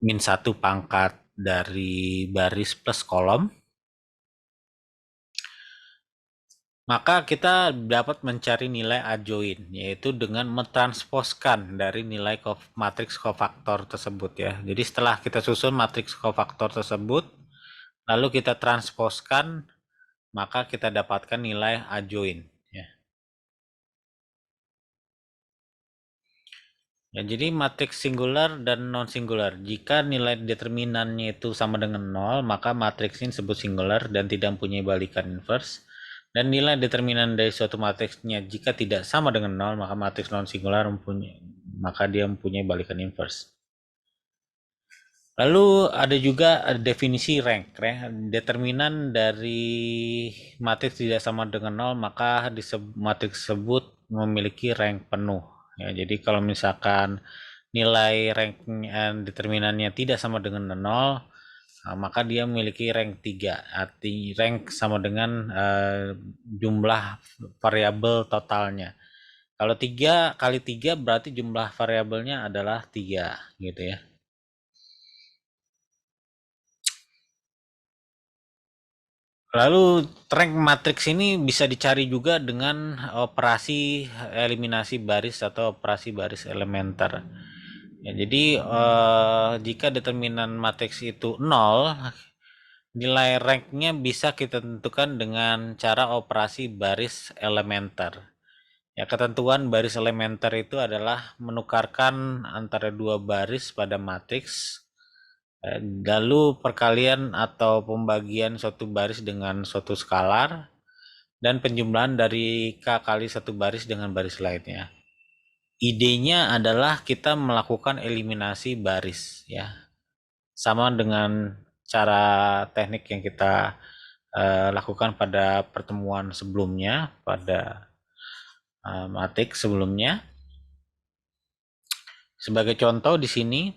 Speaker 1: min 1 pangkat dari baris plus kolom. Maka kita dapat mencari nilai adjoint, yaitu dengan mentransposkan dari nilai matriks kofaktor tersebut ya. Jadi setelah kita susun matriks kofaktor tersebut, lalu kita transposkan, maka kita dapatkan nilai adjoint ya. Ya, jadi matriks singular dan non singular. Jika nilai determinannya itu sama dengan 0, maka matriks ini disebut singular dan tidak mempunyai balikan inverse. Dan nilai determinan dari suatu matriksnya jika tidak sama dengan 0, maka matriks non singular dia mempunyai balikan inverse. Lalu ada juga definisi rank ya. Determinan dari matriks tidak sama dengan 0, maka matriks tersebut memiliki rank penuh. Ya, jadi kalau misalkan nilai rank determinannya tidak sama dengan 0, maka dia memiliki rank 3. Arti rank sama dengan jumlah variabel totalnya. Kalau 3 kali 3 berarti jumlah variabelnya adalah 3 gitu ya. Lalu rank matriks ini bisa dicari juga dengan operasi eliminasi baris atau operasi baris elementer. Ya, jadi jika determinan matriks itu 0, nilai ranknya bisa kita tentukan dengan cara operasi baris elementer. Ya, ketentuan baris elementer itu adalah menukarkan antara dua baris pada matriks, lalu perkalian atau pembagian suatu baris dengan suatu skalar, dan penjumlahan dari K kali satu baris dengan baris lainnya. Idenya adalah kita melakukan eliminasi baris, ya, sama dengan cara teknik yang kita lakukan pada pertemuan sebelumnya, pada matriks sebelumnya. Sebagai contoh di sini,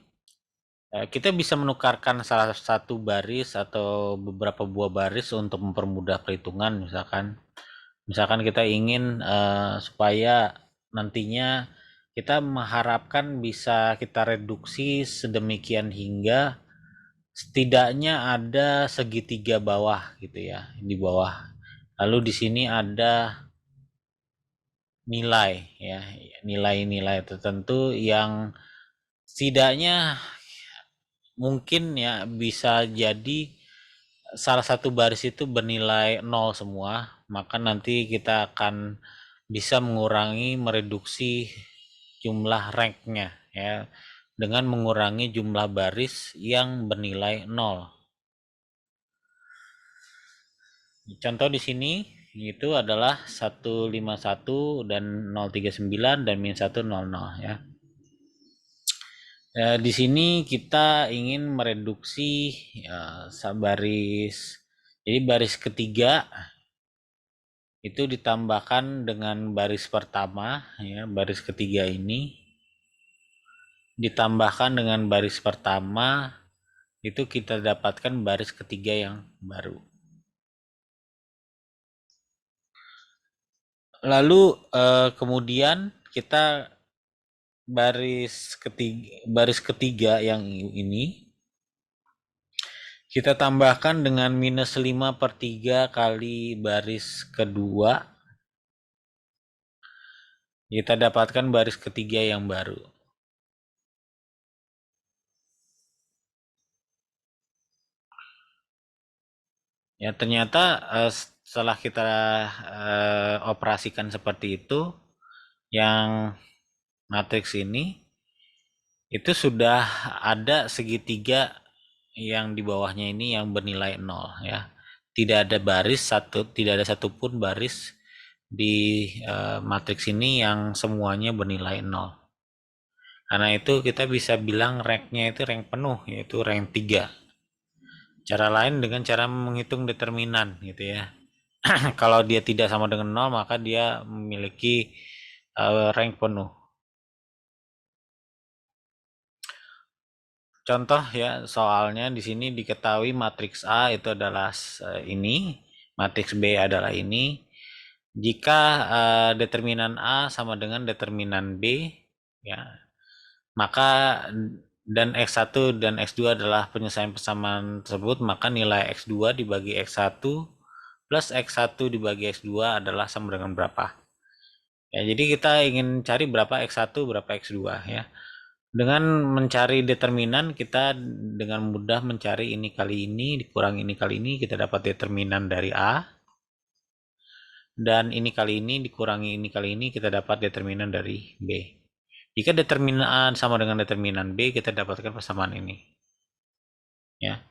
Speaker 1: kita bisa menukarkan salah satu baris atau beberapa buah baris untuk mempermudah perhitungan. Misalkan kita ingin supaya nantinya kita mengharapkan bisa kita reduksi sedemikian hingga setidaknya ada segitiga bawah gitu ya, di bawah. Lalu di sini ada nilai ya, nilai-nilai tertentu yang setidaknya mungkin ya bisa jadi salah satu baris itu bernilai 0 semua, maka nanti kita akan bisa mengurangi, mereduksi jumlah ranknya ya dengan mengurangi jumlah baris yang bernilai 0. Contoh di sini itu adalah 151 dan 039 dan min 100 ya. Di sini kita ingin mereduksi baris. Jadi baris ketiga itu ditambahkan dengan baris pertama ya, baris ketiga ini ditambahkan dengan baris pertama, itu kita dapatkan baris ketiga yang baru. Lalu kemudian kita baris ketiga yang ini kita tambahkan dengan minus 5/3 kali baris kedua, kita dapatkan baris ketiga yang baru. Ya, ternyata setelah kita operasikan seperti itu, yang matriks ini itu sudah ada segitiga yang di bawahnya ini yang bernilai 0 ya. Tidak ada satupun baris di matriks ini yang semuanya bernilai 0. Karena itu kita bisa bilang ranknya itu rank penuh, yaitu rank 3. Cara lain dengan cara menghitung determinan gitu ya. Kalau dia tidak sama dengan 0, maka dia memiliki rank penuh. Contoh ya, soalnya di sini diketahui matriks A itu adalah ini, matriks B adalah ini. Jika determinan A sama dengan determinan B, ya, maka dan X1 dan X2 adalah penyelesaian persamaan tersebut, maka nilai X2 dibagi X1 plus X1 dibagi X2 adalah sama dengan berapa. Ya, jadi kita ingin cari berapa X1, berapa X2 ya. Dengan mencari determinan, kita dengan mudah mencari ini kali ini dikurangi ini kali ini, kita dapat determinan dari A. Dan ini kali ini dikurangi ini kali ini, kita dapat determinan dari B. Jika determinan A sama dengan determinan B, kita dapatkan persamaan ini. Ya.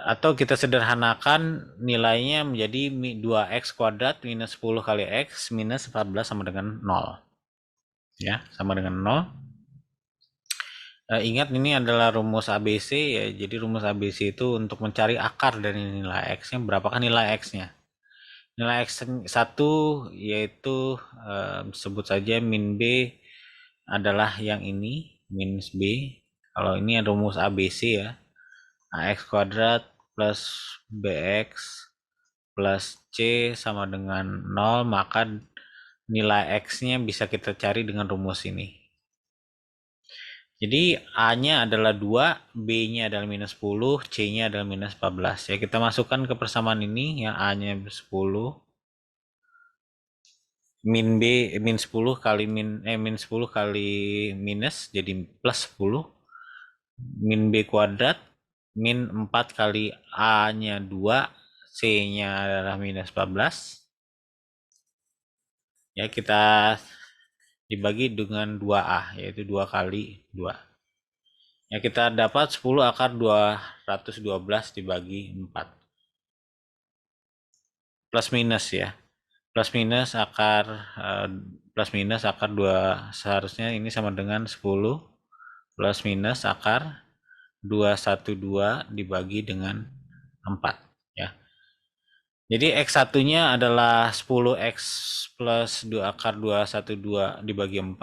Speaker 1: Atau kita sederhanakan nilainya menjadi 2x kuadrat minus 10 kali x minus 14 sama dengan 0. Ya, sama dengan 0. Ingat ini adalah rumus ABC ya. Jadi rumus ABC itu untuk mencari akar dari nilai x-nya. Berapakah nilai x-nya? Nilai x1 yaitu sebut saja min B adalah yang ini, minus B. Kalau ini rumus ABC ya, AX kuadrat plus BX plus C sama dengan 0, maka nilai X-nya bisa kita cari dengan rumus ini. Jadi A-nya adalah 2, B-nya adalah minus 10, C-nya adalah minus 14. Ya, kita masukkan ke persamaan ini, yang A-nya 10, min B, min 10 kali min 10 kali minus, jadi plus 10, min B kuadrat, min 4 kali A-nya 2, C-nya adalah minus 14. Ya, kita dibagi dengan 2A, yaitu 2 kali 2. Ya, kita dapat 10 akar 212 dibagi 4. Plus minus ya. Plus minus akar 2, seharusnya ini sama dengan 10 plus minus akar 212 dibagi dengan 4 ya. Jadi X1-nya adalah 10X plus 2 akar 212 dibagi 4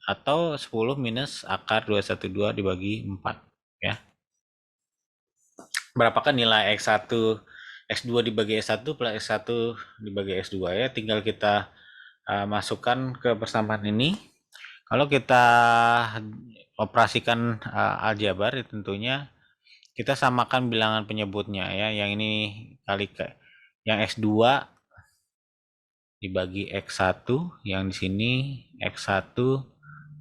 Speaker 1: atau 10 minus akar 212 dibagi 4 ya. Berapakah nilai X1 X2 dibagi S1 plus X1 dibagi S2 ya, tinggal kita masukkan ke persamaan ini. Kalau kita operasikan aljabar, tentunya kita samakan bilangan penyebutnya ya. Yang ini kali yang X2 dibagi X1, yang di sini X1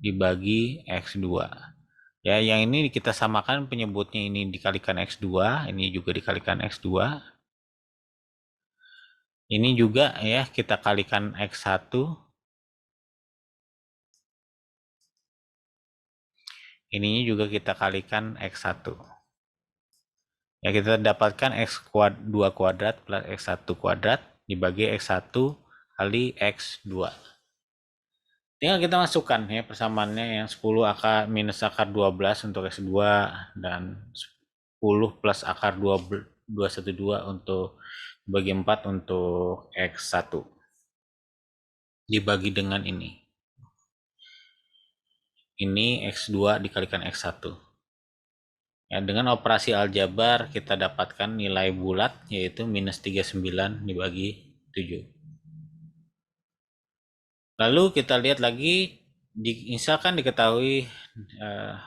Speaker 1: dibagi X2. Ya, yang ini kita samakan penyebutnya, ini dikalikan X2, ini juga dikalikan X2. Ini juga ya kita kalikan X1. Ininya juga kita kalikan X1. Ya, kita dapatkan X2 kuadrat plus X1 kuadrat dibagi X1 kali X2. Tinggal kita masukkan ya persamaannya, yang 10 akar minus akar 12 untuk X2 dan 10 plus akar 212 untuk bagi 4 untuk X1 dibagi dengan ini. Ini X2 dikalikan X1. Ya, dengan operasi aljabar kita dapatkan nilai bulat, yaitu minus 39 dibagi 7. Lalu kita lihat lagi, misalkan diketahui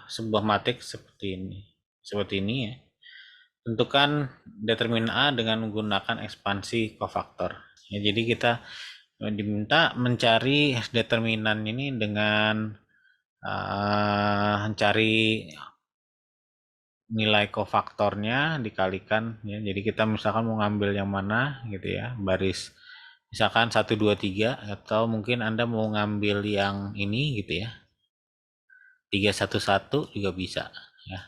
Speaker 1: sebuah matris seperti ini ya. Tentukan determinan A dengan menggunakan ekspansi kofaktor. Ya, jadi kita diminta mencari determinan ini dengan mencari nilai kofaktornya dikalikan ya. Jadi kita misalkan mau ngambil yang mana gitu ya, baris misalkan 1 2 3, atau mungkin Anda mau ngambil yang ini gitu ya, 3 1 1 juga bisa ya.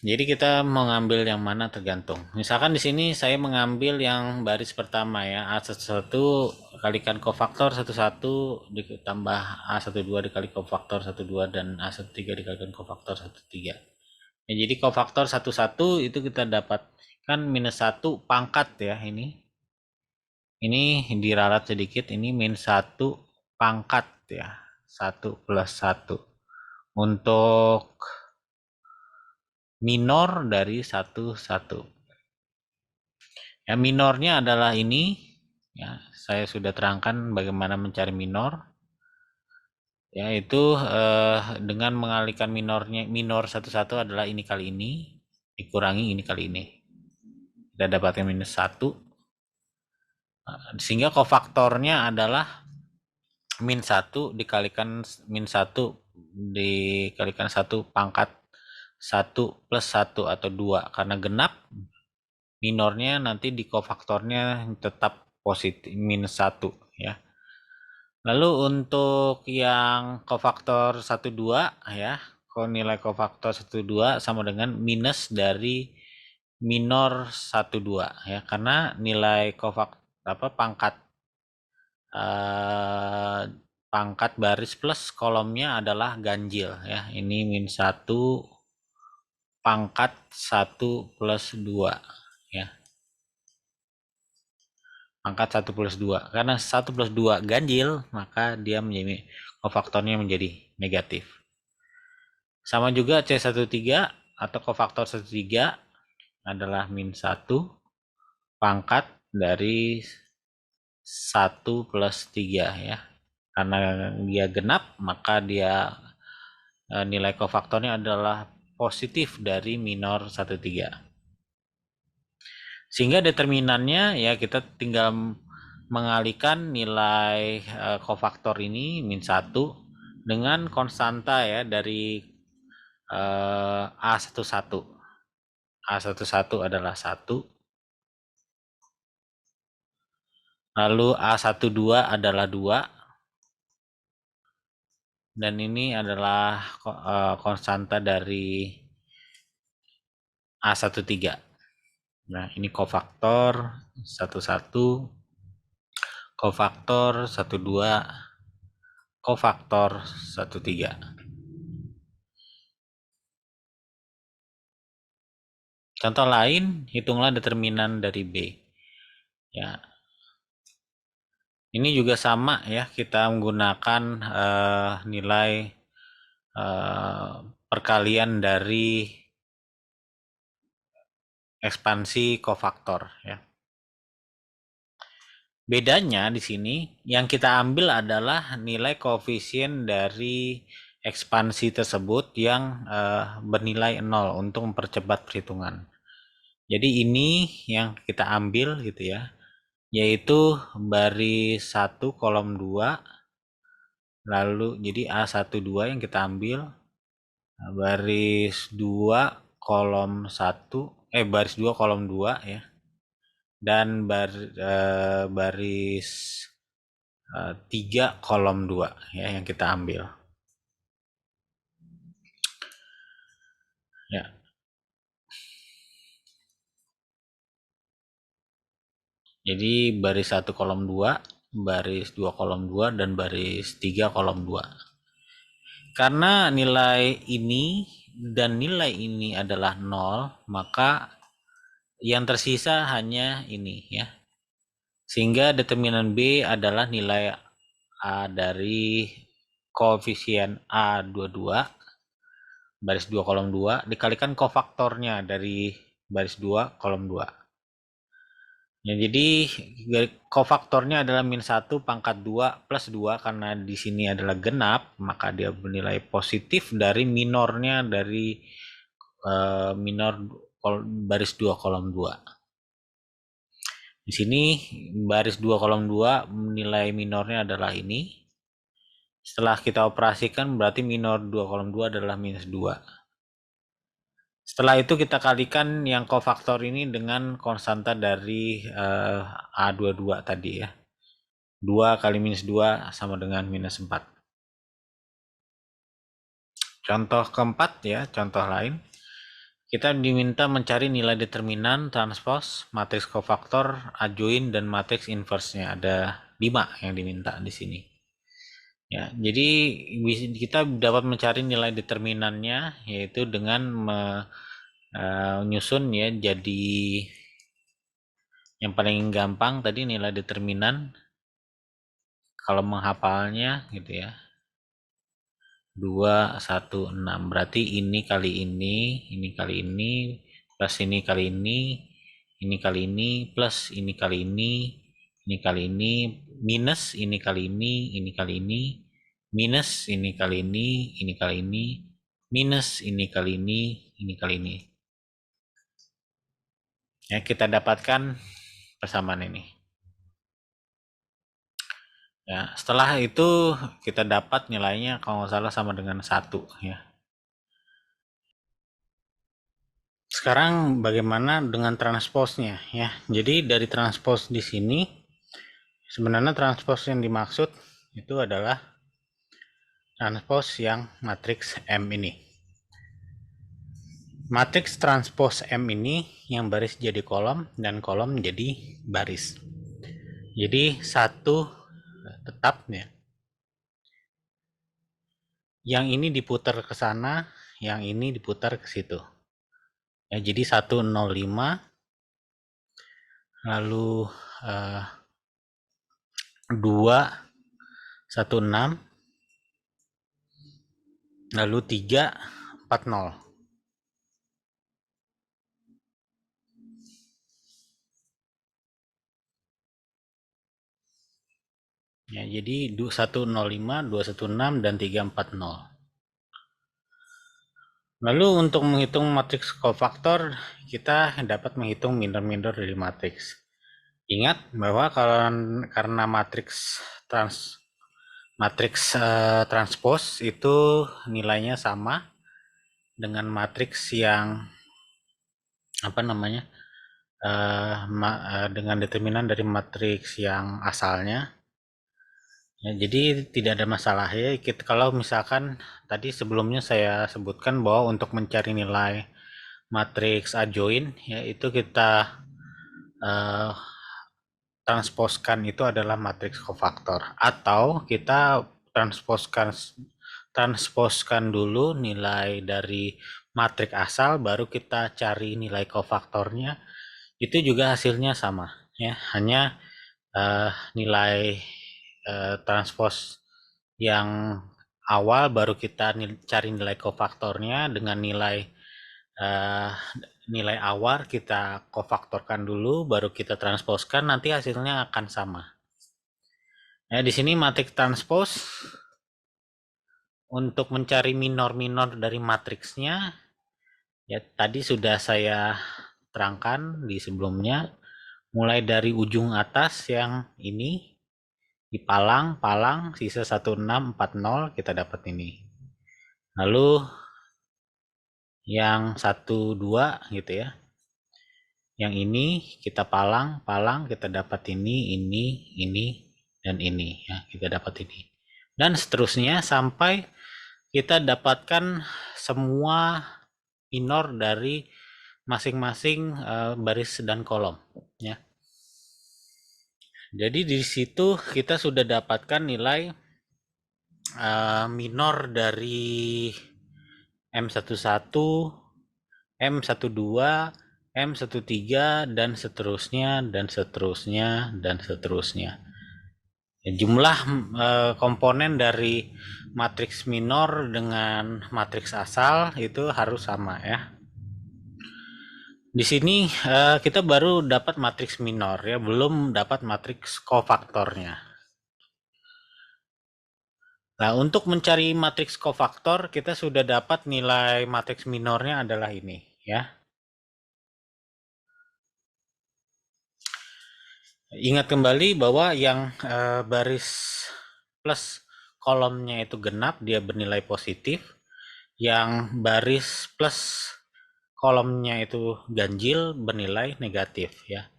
Speaker 1: Jadi kita mengambil yang mana tergantung. Misalkan di sini saya mengambil yang baris pertama ya, A11 kalikan kofaktor 11 ditambah A12 dikali kofaktor 12 dan A13 dikalikan kofaktor 13. Ya, jadi kofaktor 11 itu kita dapatkan minus 1 pangkat ya, ini. Ini diralat sedikit, ini minus 1 pangkat ya. 1 plus 1. Untuk minor dari 1 1. Ya, minornya adalah ini. Ya, saya sudah terangkan bagaimana mencari minor. Yaitu dengan mengalihkan minornya, minor 1 1 adalah ini kali ini dikurangi ini kali ini. Kita dapatkan minus 1. Sehingga kofaktornya adalah min 1 dikalikan min 1 dikalikan 1 pangkat 1 plus 1 atau 2, karena genap minornya nanti di kofaktornya tetap positif minus 1 ya. Lalu untuk yang kofaktor 1 2 ya, nilai kofaktor 1 2 sama dengan minus dari minor 1 2 ya, karena nilai pangkat pangkat baris plus kolomnya adalah ganjil ya. Ini min 1 pangkat 1 plus 2 ya. pangkat 1 plus 2. Karena 1 plus 2 ganjil, maka dia menjadi kofaktornya menjadi negatif. Sama juga C13 atau kofaktor 13 adalah min 1 pangkat dari 1 plus 3 ya. Karena dia genap, maka dia nilai kofaktornya adalah positif dari minor 13. Sehingga determinannya ya kita tinggal mengalihkan nilai kofaktor ini min 1 dengan konstanta ya dari A11. A11 adalah 1. Lalu A12 adalah 2. Dan ini adalah konstanta dari A13. Nah, ini kofaktor 11, kofaktor 12, kofaktor 13. Contoh lain, hitunglah determinan dari B. Ya. Ini juga sama ya, kita menggunakan nilai perkalian dari ekspansi kofaktor ya. Bedanya di sini yang kita ambil adalah nilai koefisien dari ekspansi tersebut yang bernilai 0 untuk mempercepat perhitungan. Jadi ini yang kita ambil gitu ya, yaitu baris 1 kolom 2, lalu jadi A12 yang kita ambil, baris 2 kolom 1, baris 2 kolom 2 ya, dan baris 3 kolom 2 ya yang kita ambil. Ya. Jadi baris 1 kolom 2, baris 2 kolom 2, dan baris 3 kolom 2. Karena nilai ini dan nilai ini adalah 0, maka yang tersisa hanya ini ya. Sehingga determinan B adalah nilai A dari koefisien A22 baris 2 kolom 2 dikalikan kofaktornya dari baris 2 kolom 2. Ya, jadi kofaktornya adalah min 1 pangkat 2 plus 2 karena di sini adalah genap, maka dia bernilai positif dari minornya dari minor baris 2 kolom 2. Di sini baris 2 kolom 2 nilai minornya adalah ini. Setelah kita operasikan berarti minor 2 kolom 2 adalah minus 2. Setelah itu kita kalikan yang kofaktor ini dengan konstanta dari A22 tadi ya. 2 kali minus 2 sama dengan minus 4. Contoh keempat ya, contoh lain. Kita diminta mencari nilai determinan, transpose, matriks kofaktor, adjoint, dan matriks inverse-nya. Ada 5 yang diminta di sini. Ya, jadi kita dapat mencari nilai determinannya yaitu dengan menyusun ya, jadi yang paling gampang tadi nilai determinan kalau menghafalnya gitu ya. 2, 1, 6. Berarti ini kali ini kali ini, plus ini kali ini kali ini, plus ini kali ini kali ini, minus ini kali ini kali ini, minus ini kali ini kali ini, minus ini kali ini kali ini. Ya, kita dapatkan persamaan ini. Ya, setelah itu kita dapat nilainya kalau nggak salah sama dengan 1 ya. Sekarang bagaimana dengan transposnya ya. Jadi dari transpose di sini sebenarnya transpose yang dimaksud itu adalah transpose yang matriks M ini. Matriks transpose M ini yang baris jadi kolom dan kolom jadi baris. Jadi satu tetapnya. Yang ini diputar ke sana, yang ini diputar ke situ. Ya, jadi 105 lalu 216, lalu 340. Ya, jadi 2105, 216, dan 340. Lalu untuk menghitung matriks kofaktor, kita dapat menghitung minor-minor dari matriks. Ingat bahwa karena matriks transpose itu nilainya sama dengan matriks yang dengan determinan dari matriks yang asalnya. Ya, jadi tidak ada masalah ya. Kalau misalkan tadi sebelumnya saya sebutkan bahwa untuk mencari nilai matriks adjoint ya itu kita uh, transposkan itu adalah matriks kofaktor, atau kita transposkan dulu nilai dari matriks asal baru kita cari nilai kofaktornya, itu juga hasilnya sama ya, hanya nilai transpos yang awal baru kita cari nilai kofaktornya dengan nilai awal kita kofaktorkan dulu baru kita transposkan, nanti hasilnya akan sama. Nah, di sini matriks transpos untuk mencari minor-minor dari matriksnya ya tadi sudah saya terangkan di sebelumnya, mulai dari ujung atas yang ini dipalang sisa 1640 kita dapat ini. Lalu yang 12 gitu ya. Yang ini kita palang kita dapat ini, dan ini ya, kita dapat ini. Dan seterusnya sampai kita dapatkan semua minor dari masing-masing baris dan kolom ya. Jadi di situ kita sudah dapatkan nilai minor dari M11, M12, M13, dan seterusnya dan seterusnya dan seterusnya. Jumlah komponen dari matriks minor dengan matriks asal itu harus sama ya. Di sini kita baru dapat matriks minor ya, belum dapat matriks kofaktornya. Nah, untuk mencari matriks kofaktor kita sudah dapat nilai matriks minornya adalah ini ya. Ingat kembali bahwa yang baris plus kolomnya itu genap, dia bernilai positif. Yang baris plus kolomnya itu ganjil, bernilai negatif ya.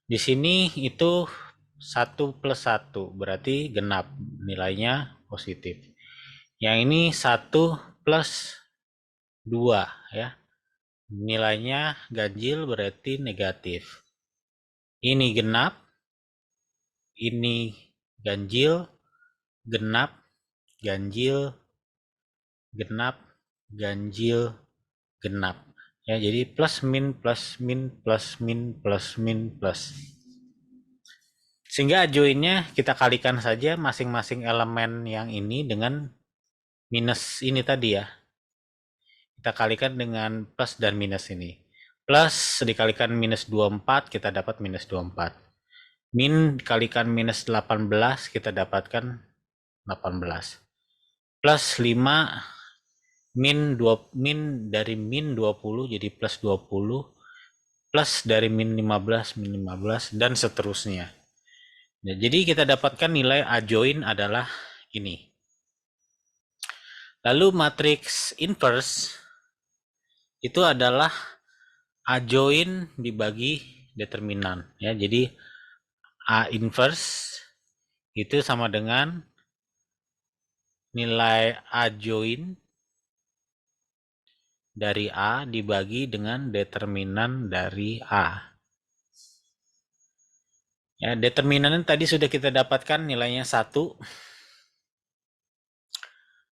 Speaker 1: Di sini itu 1 plus 1, berarti genap, nilainya positif. Yang ini 1 plus 2 ya, nilainya ganjil berarti negatif. Ini genap, ini ganjil, genap, ganjil, genap, ganjil, genap. Ya, jadi plus min plus min plus min plus min plus. Sehingga adjointnya kita kalikan saja masing-masing elemen yang ini dengan minus ini tadi ya. Kita kalikan dengan plus dan minus ini. Plus dikalikan minus 24 kita dapat minus 24. Min dikalikan minus 18 kita dapatkan 18. Plus 5 min dari min 20 jadi plus 20, plus dari min 15 dan seterusnya. Nah, jadi kita dapatkan nilai adjoint adalah ini. Lalu matriks inverse itu adalah adjoint dibagi determinan ya. Jadi A inverse itu sama dengan nilai adjoint dari A dibagi dengan determinan dari A. Ya, determinannya tadi sudah kita dapatkan nilainya 1.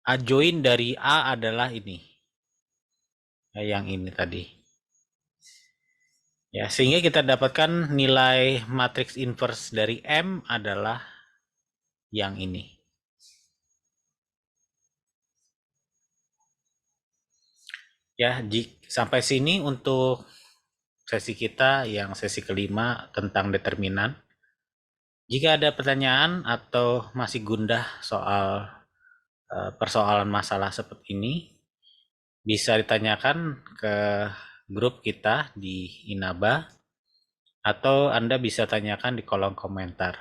Speaker 1: Adjoint dari A adalah ini. Ya, yang ini tadi. Ya, sehingga kita dapatkan nilai matriks inverse dari M adalah yang ini. Ya, sampai sini untuk sesi kita yang sesi kelima tentang determinan. Jika ada pertanyaan atau masih gundah soal persoalan masalah seperti ini, bisa ditanyakan ke grup kita di Inaba, atau Anda bisa tanyakan di kolom komentar.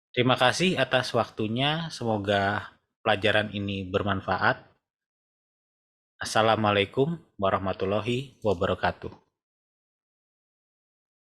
Speaker 1: Terima kasih atas waktunya, semoga pelajaran ini bermanfaat. Assalamualaikum warahmatullahi wabarakatuh.